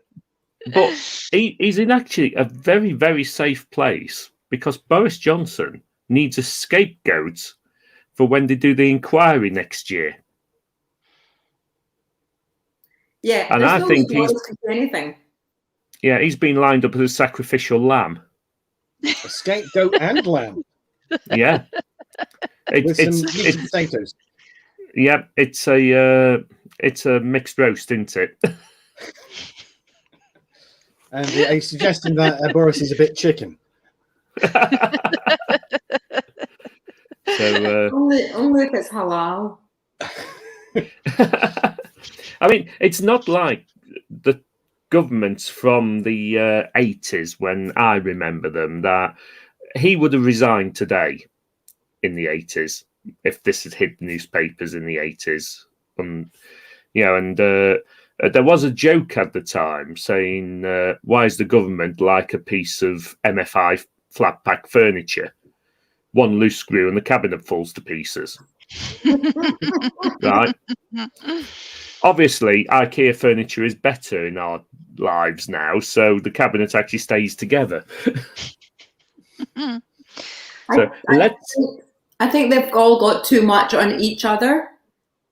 Speaker 1: But he's in actually a very, very safe place, because Boris Johnson needs a scapegoat for when they do the inquiry next year.
Speaker 2: Yeah,
Speaker 1: and I think he's
Speaker 2: anything.
Speaker 1: Yeah, he's been lined up as a sacrificial lamb.
Speaker 4: A scapegoat and lamb.
Speaker 1: Yeah,
Speaker 4: it's potatoes.
Speaker 1: Yeah, it's a mixed roast, isn't it?
Speaker 4: And are you suggesting that Boris is a bit chicken?
Speaker 1: So
Speaker 2: only if it's halal.
Speaker 1: I mean, it's not like the governments from the 80s, when I remember them, that he would have resigned today in the 80s if this had hit the newspapers in the 80s. There was a joke at the time saying, why is the government like a piece of MFI flat pack furniture? One loose screw and the cabinet falls to pieces. Right? Obviously, IKEA furniture is better in our lives now, so the cabinet actually stays together. So
Speaker 2: I think they've all got too much on each other,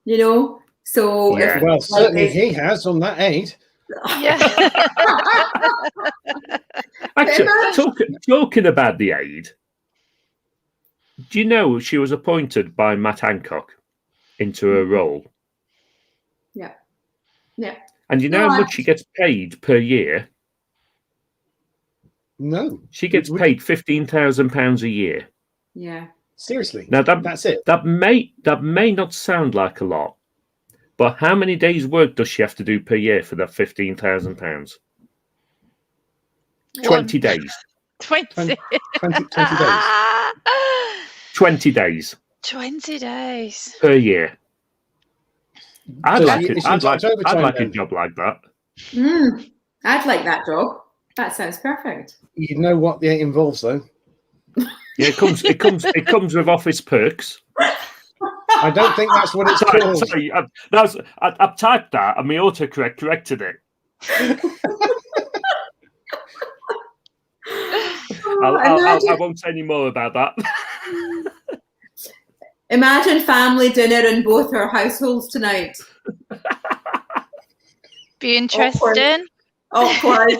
Speaker 2: you know. So
Speaker 1: Yeah.
Speaker 4: Well, certainly he has on that aid.
Speaker 3: Yeah.
Speaker 1: Actually, talking about the aide, do you know she was appointed by Matt Hancock into her role?
Speaker 2: Yeah. Yeah.
Speaker 1: And you know how much she gets paid per year?
Speaker 4: No.
Speaker 1: She gets paid £15,000 a year.
Speaker 2: Yeah.
Speaker 4: Seriously.
Speaker 1: Now
Speaker 4: That's it.
Speaker 1: That may not sound like a lot, but how many days' work does she have to do per year for that £15,000? 20 days.
Speaker 3: 20.
Speaker 4: 20 days.
Speaker 1: 20 days
Speaker 3: 20 days.
Speaker 1: per year. I'd
Speaker 4: So
Speaker 1: like
Speaker 4: she
Speaker 1: it. I'd
Speaker 4: works
Speaker 1: like
Speaker 4: overtime
Speaker 1: a
Speaker 4: then?
Speaker 1: job like that.
Speaker 2: I'd like that job. That sounds perfect.
Speaker 4: You know what the involves, though.
Speaker 1: Yeah, it comes with office perks.
Speaker 4: I don't think that's what it's called.
Speaker 1: Sorry, I've typed that and my autocorrect corrected it. I won't say any more about that.
Speaker 2: Imagine family dinner in both our households tonight.
Speaker 3: Be interesting.
Speaker 2: Awkward.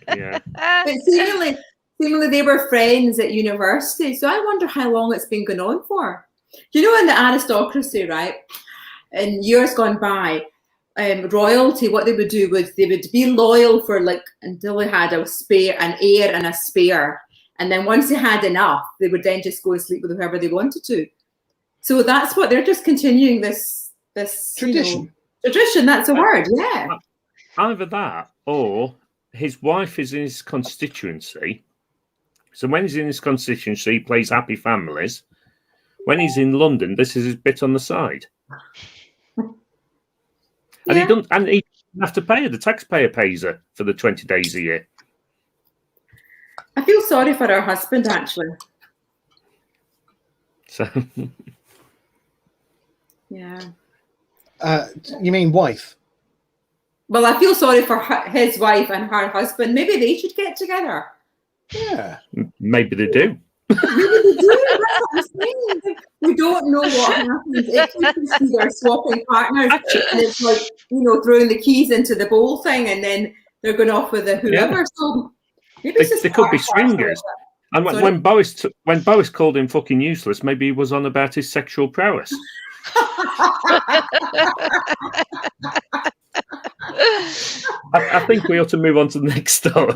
Speaker 1: Yeah.
Speaker 2: But seemingly they were friends at university, so I wonder how long it's been going on for. You know, in the aristocracy, right, in years gone by, royalty, what they would do was they would be loyal for until they had an heir and a spare, and then once they had enough, they would then just go and sleep with whoever they wanted to. So that's what they're just continuing this
Speaker 4: Tradition.
Speaker 2: Tradition. That's a word. Yeah.
Speaker 1: Either that, or his wife is in his constituency. So when he's in his constituency, he plays Happy Families. When he's in London, this is his bit on the side. And he doesn't have to pay her. The taxpayer pays her for the 20 days a year.
Speaker 2: I feel sorry for her husband, actually.
Speaker 1: So
Speaker 2: Yeah.
Speaker 4: You mean wife?
Speaker 2: Well, I feel sorry for his wife and her husband. Maybe they should get together.
Speaker 4: Yeah.
Speaker 1: maybe they do.
Speaker 2: Maybe they do. That's what I'm saying. We don't know what happens. It could just be they're swapping partners. And it's like, throwing the keys into the bowl thing, and then they're going off with whoever.
Speaker 1: Yeah.
Speaker 2: So maybe it's just
Speaker 1: they could be swingers. And when Boris called him fucking useless, maybe he was on about his sexual prowess. I think we ought to move on to the next story.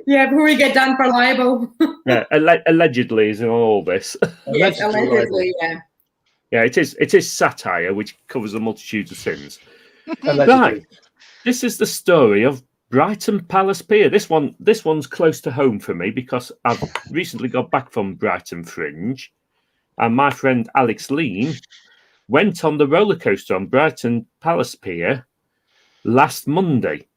Speaker 2: Yeah, before we get done for libel.
Speaker 1: Yeah, allegedly is in all this.
Speaker 2: Yes, allegedly, yeah.
Speaker 1: Yeah, it is satire which covers a multitude of sins.
Speaker 4: Allegedly.
Speaker 1: Right, this is the story of Brighton Palace Pier. This one's close to home for me because I've recently got back from Brighton Fringe, and my friend Alex Lean went on the roller coaster on Brighton Palace Pier last Monday.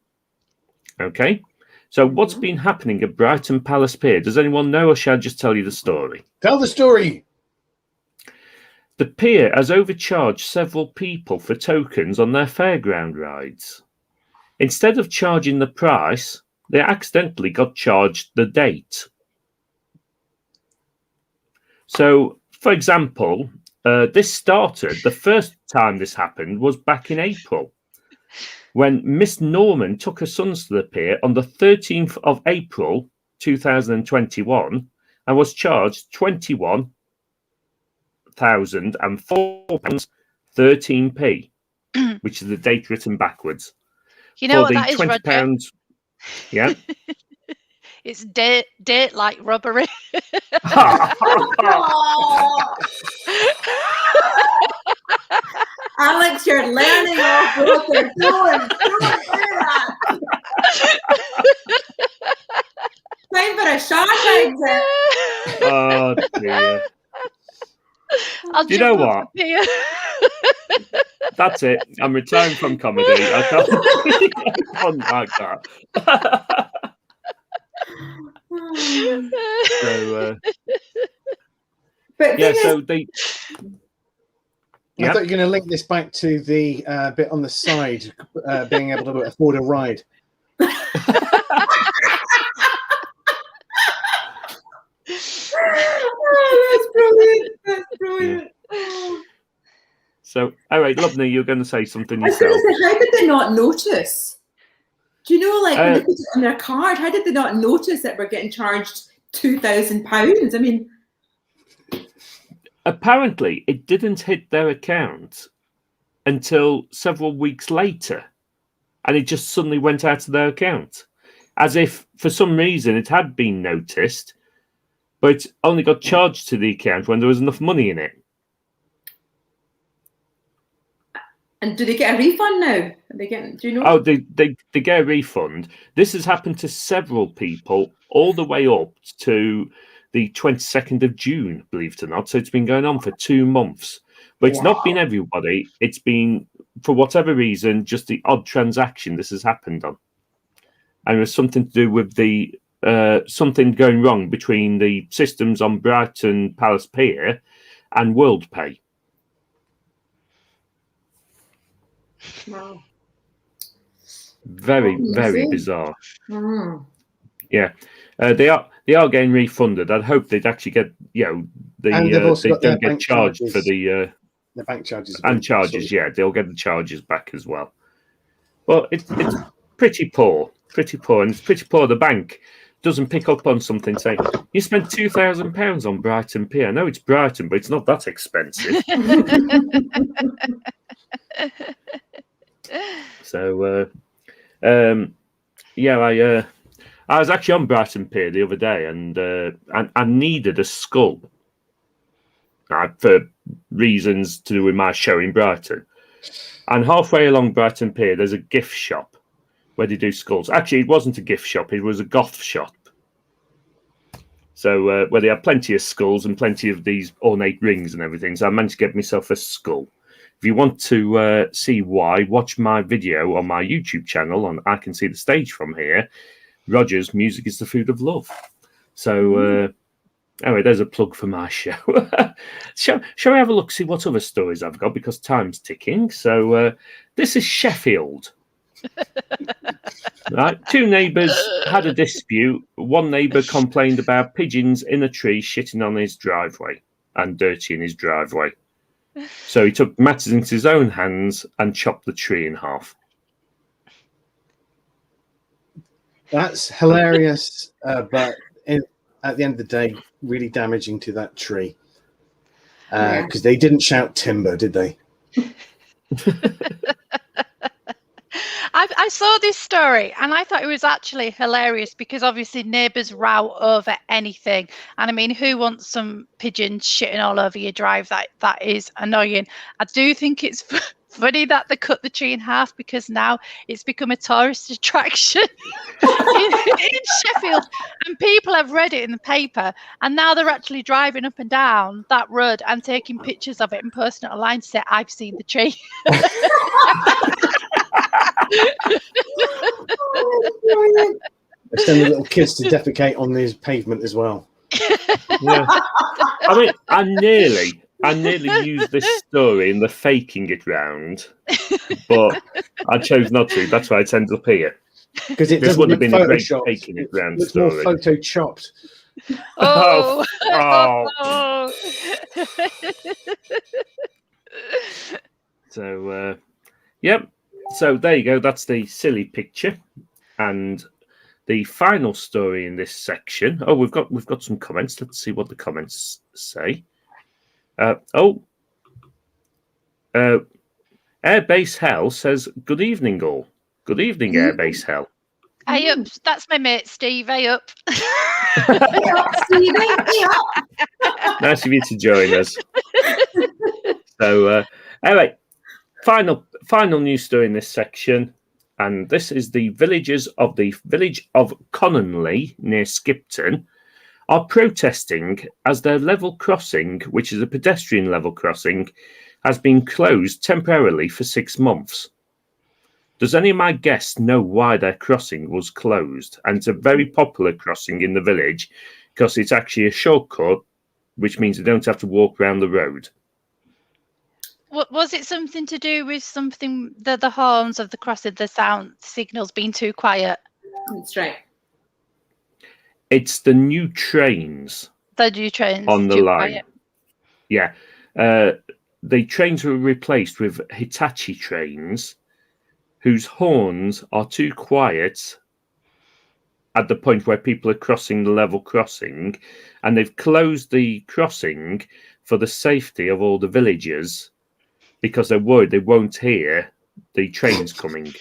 Speaker 1: Okay, so what's been happening at Brighton Palace Pier? Does anyone know, or shall I just tell you the story?
Speaker 4: Tell the story.
Speaker 1: The pier has overcharged several people for tokens on their fairground rides. Instead of charging the price, they accidentally got charged the date. So, for example, the first time this happened was back in April, when Miss Norman took her sons to the pier on the 13th of April 2021 and was charged £21,004.13p, which is the date written backwards.
Speaker 3: You know what
Speaker 1: the
Speaker 3: that is, Roger?
Speaker 1: £20, yeah.
Speaker 3: It's date like robbery.
Speaker 2: Alex, you're learning off what they're doing. Don't do that. Time for a shark exit.
Speaker 1: Oh dear.
Speaker 3: I'll
Speaker 1: Do you know
Speaker 3: jump
Speaker 1: what?
Speaker 3: off the pier.
Speaker 1: That's it. I'm retiring from comedy. I can't like that. So,
Speaker 2: But
Speaker 1: yeah, so they.
Speaker 4: I thought you were going to link this back to the bit on the side, being able to afford a ride.
Speaker 2: Oh, that's brilliant. That's brilliant.
Speaker 1: So, all right, Lubna, you're going to say something
Speaker 2: I was going
Speaker 1: yourself.
Speaker 2: to say, how did they not notice? Do you know, like, when they put it on their card, how did they not notice that we're getting charged £2,000? I mean,
Speaker 1: Apparently, it didn't hit their account until several weeks later, and it just suddenly went out of their account, as if for some reason it had been noticed, but it only got charged to the account when there was enough money in it.
Speaker 2: and do they get a refund now? Are they getting? Do you know?
Speaker 1: Oh, they get a refund. This has happened to several people all the way up to the 22nd of June, believe it or not. So it's been going on for 2 months. But it's not been everybody. It's been, for whatever reason, just the odd transaction this has happened on. And it was something to do with the something going wrong between the systems on Brighton Palace Pier and WorldPay.
Speaker 2: Wow.
Speaker 1: Very, very bizarre.
Speaker 2: Mm.
Speaker 1: Yeah, they are getting refunded. I'd hope they'd actually get,
Speaker 4: And
Speaker 1: they
Speaker 4: they've also got
Speaker 1: don't
Speaker 4: their
Speaker 1: get
Speaker 4: bank
Speaker 1: charged
Speaker 4: charges.
Speaker 1: for the
Speaker 4: bank charges.
Speaker 1: and charges. Yeah, they'll get the charges back as well. Well, it's pretty poor, and it's pretty poor. The bank doesn't pick up on something saying you spent £2,000 on Brighton Pier. I know it's Brighton, but it's not that expensive. So, yeah, I was actually on Brighton Pier the other day, and I needed a skull for reasons to do with my show in Brighton. And halfway along Brighton Pier, there's a gift shop where they do skulls. Actually, it wasn't a gift shop; it was a goth shop. So where they have plenty of skulls and plenty of these ornate rings and everything. So I managed to get myself a skull. If you want to see why, watch my video on my YouTube channel on I Can See the Stage From Here. Roger's Music is the Food of Love. So, anyway, there's a plug for my show. Shall we have a look, see what other stories I've got, because time's ticking. So, this is Sheffield. Right, 2 neighbours had a dispute. One neighbour complained about pigeons in a tree shitting on his driveway and dirtying his driveway. So he took matters into his own hands and chopped the tree in half.
Speaker 4: That's hilarious, but at the end of the day, really damaging to that tree. Because they didn't shout timber, did they?
Speaker 3: I saw this story and I thought it was actually hilarious because obviously neighbours row over anything. And I mean, who wants some pigeons shitting all over your drive? That is annoying. I do think it's funny that they cut the tree in half because now it's become a tourist attraction in Sheffield. And people have read it in the paper and now they're actually driving up and down that road and taking pictures of it and posting it online to say, I've seen the tree.
Speaker 4: They send the little kids to defecate on this pavement as well.
Speaker 1: Yeah. I mean, I nearly used this story in the faking it round, but I chose not to. That's why it's ended up here.
Speaker 4: Because it
Speaker 1: this
Speaker 4: doesn't
Speaker 1: would have
Speaker 4: look
Speaker 1: been a great
Speaker 4: photoshopped.
Speaker 1: faking it round
Speaker 4: It's
Speaker 1: story.
Speaker 4: more photo chopped.
Speaker 3: Oh.
Speaker 1: Oh. So, yep. So there you go. That's the silly picture, and the final story in this section. Oh, we've got some comments. Let's see what the comments say. Airbase Hell says, "Good evening, all. Good evening, Airbase Hell."
Speaker 3: Hey up, that's my mate Steve. Hey up.
Speaker 1: Nice of you to join us. So, anyway, final news story in this section, and this is the villagers of the village of Connolly near Skipton are protesting as their level crossing, which is a pedestrian level crossing, has been closed temporarily for 6 months. Does any of my guests know why their crossing was closed? And it's a very popular crossing in the village because it's actually a shortcut, which means you don't have to walk around the road.
Speaker 3: Was it something to do with something the horns of the crossing, the sound signals being too quiet?
Speaker 2: That's right.
Speaker 1: It's the new trains
Speaker 3: The new trains
Speaker 1: on the
Speaker 3: too
Speaker 1: line.
Speaker 3: quiet.
Speaker 1: Yeah. The trains were replaced with Hitachi trains whose horns are too quiet at the point where people are crossing the level crossing, and they've closed the crossing for the safety of all the villagers because they're worried they won't hear the trains coming.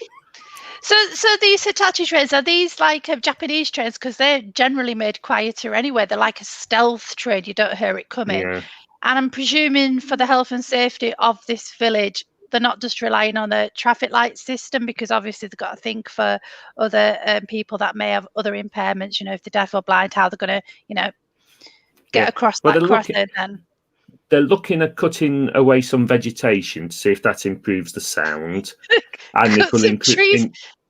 Speaker 3: So these Hitachi trains, are these like Japanese trains? Because they're generally made quieter anyway. They're like a stealth train. You don't hear it coming.
Speaker 1: Yeah.
Speaker 3: And I'm presuming for the health and safety of this village, they're not just relying on a traffic light system, because obviously they've got to think for other people that may have other impairments, you know, if they're deaf or blind, how they're going to, you know, get across that crossing then.
Speaker 1: They're looking at cutting away some vegetation to see if that improves the sound. And it will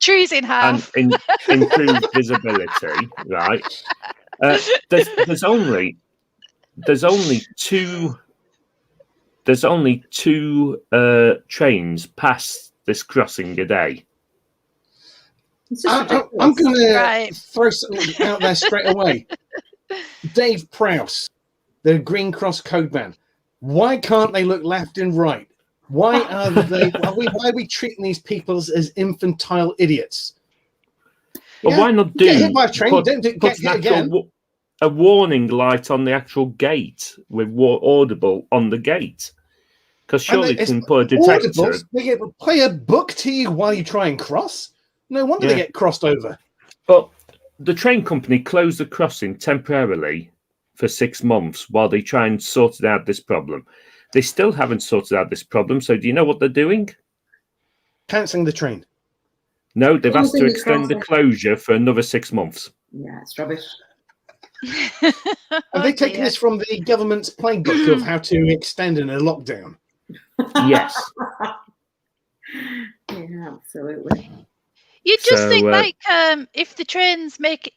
Speaker 3: trees in half.
Speaker 1: And improve visibility, right? There's only two trains past this crossing a day.
Speaker 4: I'm going to throw something out there straight away. Dave Prowse, the Green Cross Codeman. Why can't they look left and right? Why are they? Why are we treating these people as infantile idiots?
Speaker 1: Well, why not
Speaker 4: get hit by a train? Don't get again.
Speaker 1: A warning light on the actual gate with audible on the gate, because surely you can put a detector.
Speaker 4: They play a book to you while you try and cross. No wonder they get crossed over.
Speaker 1: But the train company closed the crossing temporarily for 6 months while they try and sort out this problem. They still haven't sorted out this problem. So do you know what they're doing?
Speaker 4: Cancelling the train.
Speaker 1: No, they've asked to extend the closure for another 6 months.
Speaker 2: Yeah, it's rubbish.
Speaker 4: Have they taken this from the government's playbook of how to extend in a lockdown?
Speaker 1: Yes.
Speaker 2: Yeah, absolutely.
Speaker 3: You just think like if the trains make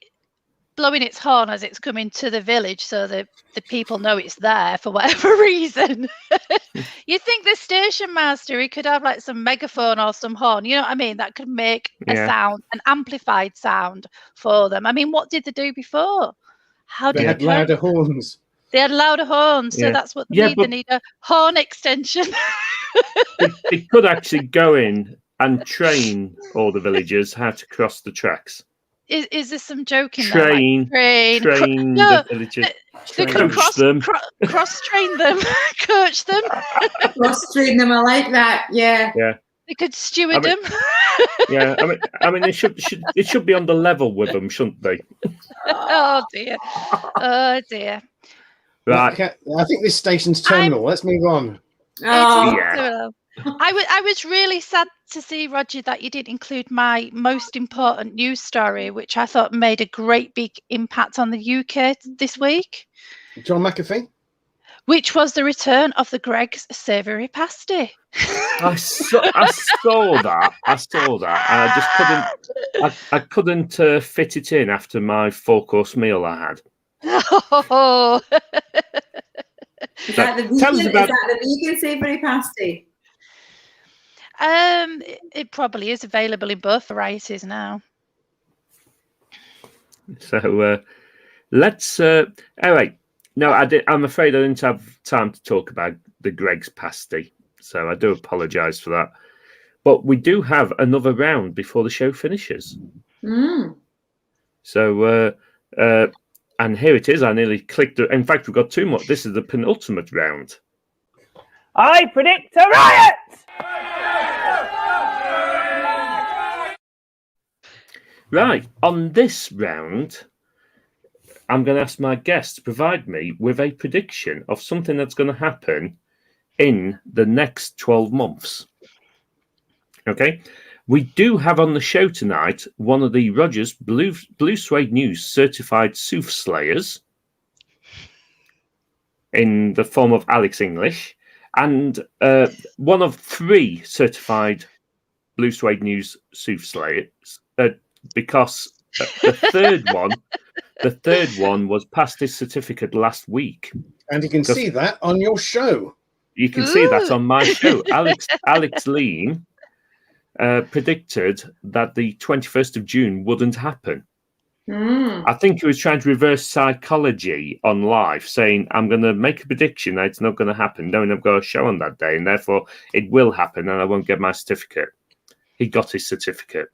Speaker 3: blowing its horn as it's coming to the village so that the people know it's there for whatever reason, you think the station master, he could have like some megaphone or some horn, you know what I mean, that could make a sound, an amplified sound for them. I mean, what did they do before?
Speaker 4: They had louder horns.
Speaker 3: They had louder horns, so that's what they need. They need a horn extension.
Speaker 1: they could actually go in and train all the villagers how to cross the tracks.
Speaker 3: Is there some joking
Speaker 1: train the villagers, coach them,
Speaker 3: cross train them, coach them,
Speaker 2: cross train them. I like that. Yeah.
Speaker 3: They could steward them.
Speaker 1: Yeah, I mean, it should be on the level with them, shouldn't they?
Speaker 3: Oh dear.
Speaker 1: Right.
Speaker 4: I think this station's terminal. Let's move on.
Speaker 3: I was really sad to see, Roger, that you didn't include my most important news story, which I thought made a great big impact on the UK this week.
Speaker 4: John McAfee?
Speaker 3: Which was the return of the Greggs savoury pasty.
Speaker 1: I saw that. And I couldn't fit it in after my 4-course meal I had.
Speaker 3: Oh.
Speaker 2: Is that the vegan savoury pasty?
Speaker 3: It probably is available in both varieties now.
Speaker 1: So let's. All right. No, I'm afraid I didn't have time to talk about the Greggs pasty, so I do apologise for that. But we do have another round before the show finishes. So, and here it is. I nearly clicked it. In fact, we've got 2 more. This is the penultimate round.
Speaker 8: I predict a riot!
Speaker 1: Right. On this round, I'm going to ask my guest to provide me with a prediction of something that's going to happen in the next 12 months. Okay. We do have on the show tonight one of the Rogers Blue Suede News certified soothsayers in the form of Alex English, and one of 3 certified Blue Suede News soothsayers, because the third one was passed his certificate last week.
Speaker 4: And you can see that on your show.
Speaker 1: You can see that on my show. Alex Lean predicted that the 21st of June wouldn't happen. I think he was trying to reverse psychology on live, saying, I'm going to make a prediction that it's not going to happen, knowing I've got a show on that day, and therefore it will happen and I won't get my certificate. He got his certificate.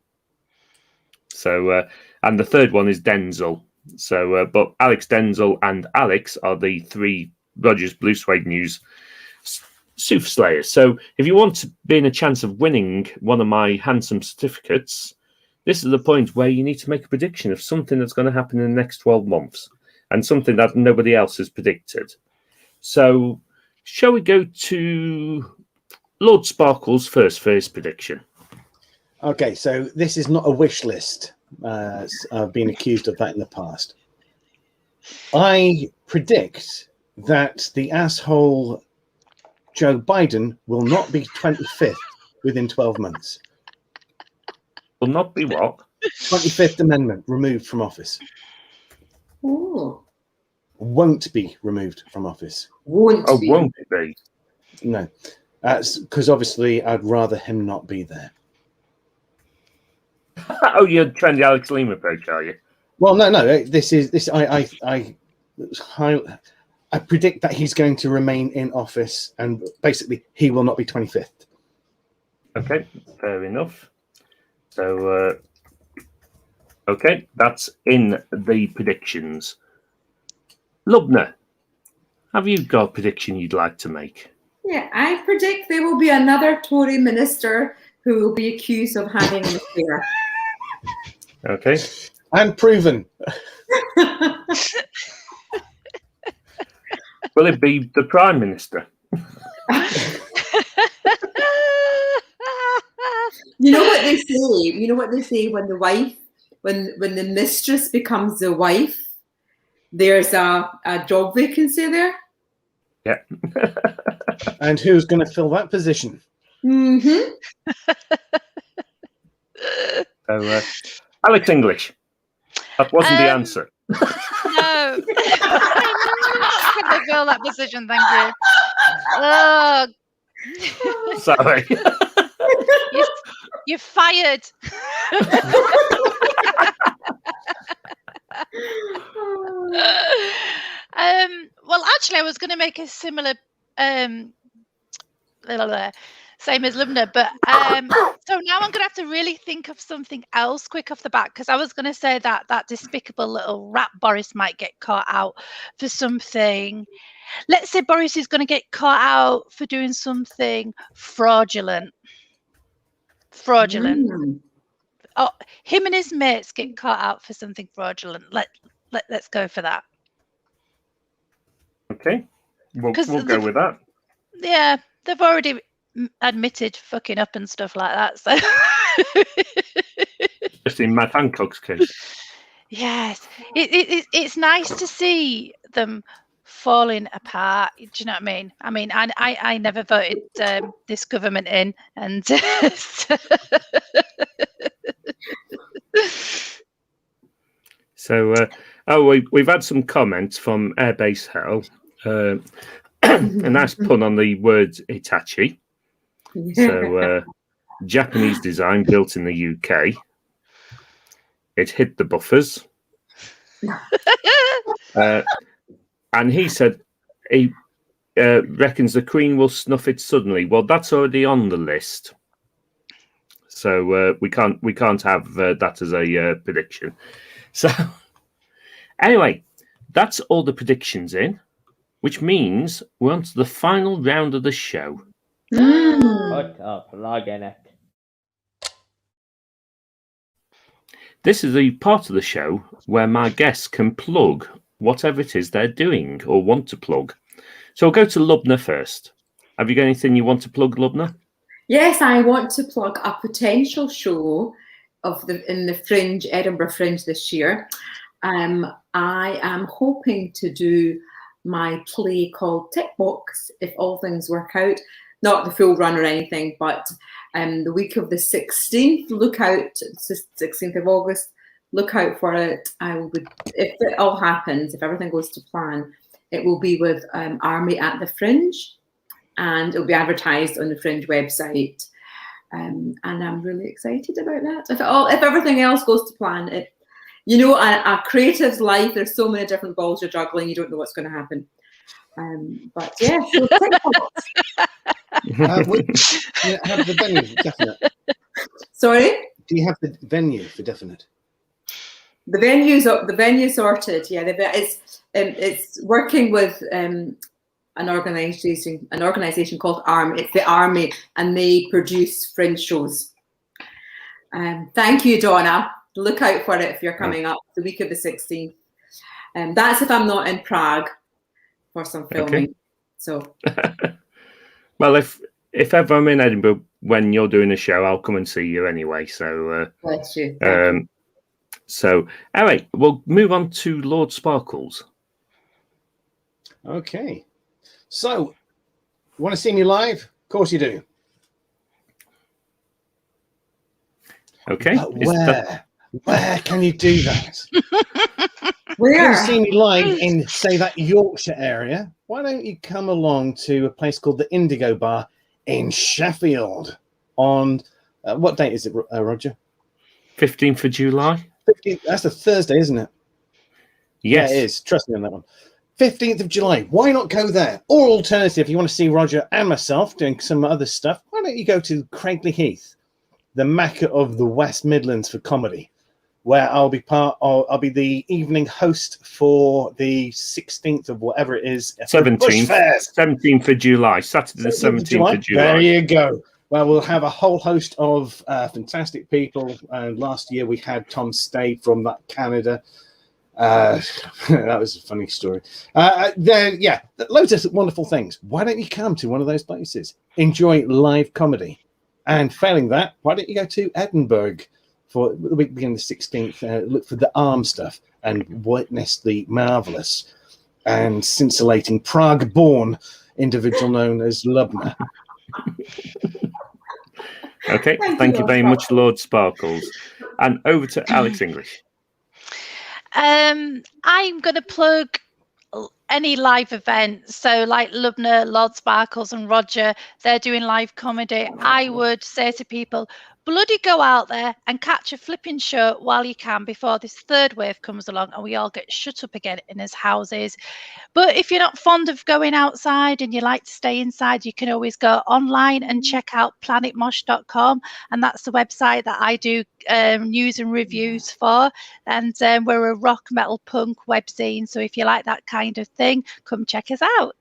Speaker 1: So, and the third one is Denzel. So, but Alex, Denzel, and Alex are the three Rogers Blue Suede News soothsayers. So, if you want to be in a chance of winning one of my handsome certificates, this is the point where you need to make a prediction of something that's going to happen in the next 12 months and something that nobody else has predicted. So, shall we go to Lord Sparkles first for his prediction?
Speaker 4: Okay, so this is not a wish list. I've been accused of that in the past. I predict that the asshole Joe Biden will not be 25th within 12 months.
Speaker 1: Will not be what?
Speaker 4: 25th Amendment removed from office.
Speaker 2: Ooh.
Speaker 4: Won't be removed from office.
Speaker 2: Won't
Speaker 1: Oh,
Speaker 2: be.
Speaker 1: won't it be?
Speaker 4: No. That's because obviously I'd rather him not be there.
Speaker 1: Oh, you're trying the Alex Lean approach, are you?
Speaker 4: Well, no. I predict that he's going to remain in office, and basically he will not be 25th.
Speaker 1: Okay, fair enough. So, okay, that's in the predictions. Lubna, have you got a prediction you'd like to make?
Speaker 2: Yeah, I predict there will be another Tory minister who will be accused of having an affair.
Speaker 1: Okay.
Speaker 4: And proven.
Speaker 1: Will it be the Prime Minister?
Speaker 2: You know what they say? You know what they say when the wife, when the mistress becomes the wife, there's a job vacancy there.
Speaker 1: Yeah.
Speaker 4: And who's going to fill that position?
Speaker 2: Mm-hmm.
Speaker 1: So, Alex English. That wasn't the answer.
Speaker 3: No. I couldn't fill that position, thank you. Oh.
Speaker 1: Sorry.
Speaker 3: You're fired. Well, actually, I was going to make a similar, same as Lubna, but so now I'm going to have to really think of something else quick off the bat, because I was going to say that despicable little rat Boris might get caught out for something. Let's say Boris is going to get caught out for doing something fraudulent. Oh, him and his mates get caught out for something fraudulent. Let's go for that.
Speaker 1: Okay, we'll go with that.
Speaker 3: Yeah, they've already admitted fucking up and stuff like that. So,
Speaker 1: just in Matt Hancock's case.
Speaker 3: Yes, it's nice to see them falling apart. Do you know what I mean? I mean, I never voted this government in, and
Speaker 1: so we've had some comments from Airbase Hell. A nice pun on the word Hitachi. So Japanese design built in the UK. It hit the buffers. And he said he reckons the Queen will snuff it suddenly. Well, that's already on the list, so we can't have that as a prediction. So anyway, that's all the predictions in, which means we're on to the final round of the show.
Speaker 8: Put a plug in it.
Speaker 1: This is the part of the show where my guests can plug whatever it is they're doing or want to plug. So I'll go to Lubna first. Have you got anything you want to plug, Lubna?
Speaker 2: Yes, I want to plug a potential show in the Fringe, Edinburgh Fringe this year. I am hoping to do my play called Tick Box, if all things work out. Not the full run or anything, but the week of the 16th, look out, 16th of August, look out for it. I will be, if it all happens, if everything goes to plan, it will be with Army at the Fringe. and it'll be advertised on the Fringe website. And I'm really excited about that. If everything else goes to plan, a creative's life, there's so many different balls you're juggling, you don't know what's going to happen. But yeah, so
Speaker 4: have the venue for definite?
Speaker 2: Sorry?
Speaker 4: Do you have the venue for definite?
Speaker 2: The venue's sorted. Yeah, it's working with an organization called ARM. It's the Army, and they produce Fringe shows. Thank you, Donna. Look out for it if you're coming up the week of the 16th. That's if I'm not in Prague for some filming.
Speaker 1: Okay.
Speaker 2: So,
Speaker 1: well, if ever I'm in Edinburgh when you're doing a show, I'll come and see you anyway. So,
Speaker 2: bless you.
Speaker 1: So, all right, we'll move on to Lord Sparkles.
Speaker 4: Okay. So, want to see me live? Of course you do.
Speaker 1: Okay.
Speaker 4: But where can you do that?
Speaker 2: Where?
Speaker 4: If you want to see me live in, say, that Yorkshire area, why don't you come along to a place called the Indigo Bar in Sheffield on, what date is it, Roger?
Speaker 1: 15th of July.
Speaker 4: 15th, that's a Thursday, isn't it?
Speaker 1: Yes.
Speaker 4: Yeah, it is. Trust me on that one. 15th of July. Why not go there? Or alternative, if you want to see Roger and myself doing some other stuff, why don't you go to Craigley Heath, the Mecca of the West Midlands for comedy, where I'll be the evening host for the 16th of whatever it is.
Speaker 1: 17th of July, Saturday the 17th of July.
Speaker 4: There you go. Well, we'll have a whole host of fantastic people. Last year we had Tom Stay from Canada. That was a funny story. Loads of wonderful things. Why don't you come to one of those places? Enjoy live comedy. And failing that, why don't you go to Edinburgh for the week beginning the 16th, look for the ARM stuff and witness the marvellous and scintillating Prague-born individual known as Lubna.
Speaker 1: Okay, thank you very much, Lord Sparkles. And over to Alex English.
Speaker 3: I'm going to plug any live event. So like Lubna, Lord Sparkles and Roger, they're doing live comedy. I would say to people, bloody go out there and catch a flipping show while you can before this third wave comes along and we all get shut up again in his houses. But if you're not fond of going outside and you like to stay inside, you can always go online and check out planetmosh.com, and that's the website that I do news and reviews for. And we're a rock, metal, punk webzine, so if you like that kind of thing, come check us out.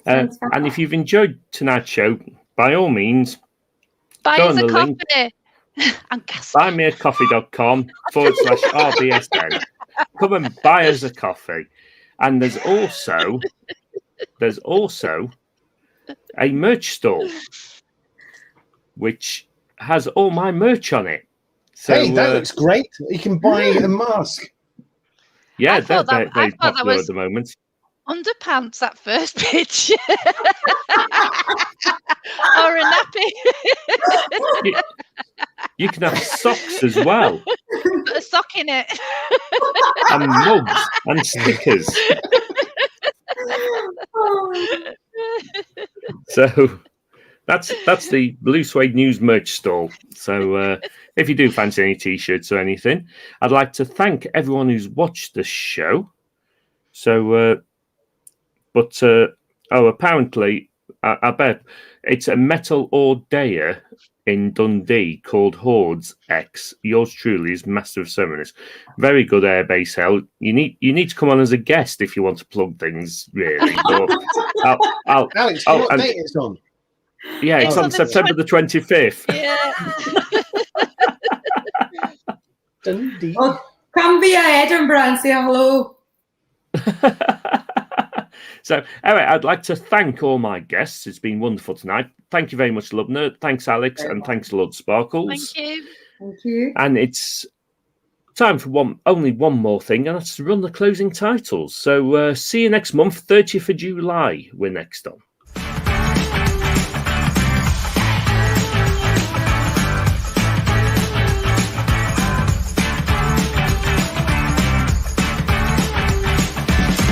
Speaker 1: And if you've enjoyed tonight's show, by all means,
Speaker 3: buy
Speaker 1: go
Speaker 3: us
Speaker 1: on
Speaker 3: a
Speaker 1: the link.
Speaker 3: coffee.
Speaker 1: buymeacoffee.com/RBSN. Come and buy us a coffee. And there's also a merch store which has all my merch on it. So,
Speaker 4: hey, that looks great. You can buy a mask.
Speaker 1: Yeah, they're very popular at the moment.
Speaker 3: Underpants at first pitch. Or a nappy.
Speaker 1: You can have socks as well.
Speaker 3: Put a sock in it.
Speaker 1: And mugs and stickers. So that's the Blue Suede News merch stall. So if you do fancy any t-shirts or anything, I'd like to thank everyone who's watched the show. So apparently I bet it's a metal ordayer in Dundee called Hordes X. Yours truly is Master of Ceremonies. Very good airbase hell. You need to come on as a guest if you want to plug things, really. But
Speaker 4: Alex, what date it's on?
Speaker 1: Yeah, it's on September the 25th.
Speaker 3: Yeah.
Speaker 4: Dundee.
Speaker 2: Oh, come via Edinburgh and say hello.
Speaker 1: So, anyway, I'd like to thank all my guests. It's been wonderful tonight. Thank you very much, Lubna. Thanks, Alex, and thanks, Lord Sparkles.
Speaker 3: Thank you.
Speaker 2: Thank you.
Speaker 1: And it's time for only one more thing, and that's to run the closing titles. So, see you next month, 30th of July. We're next on.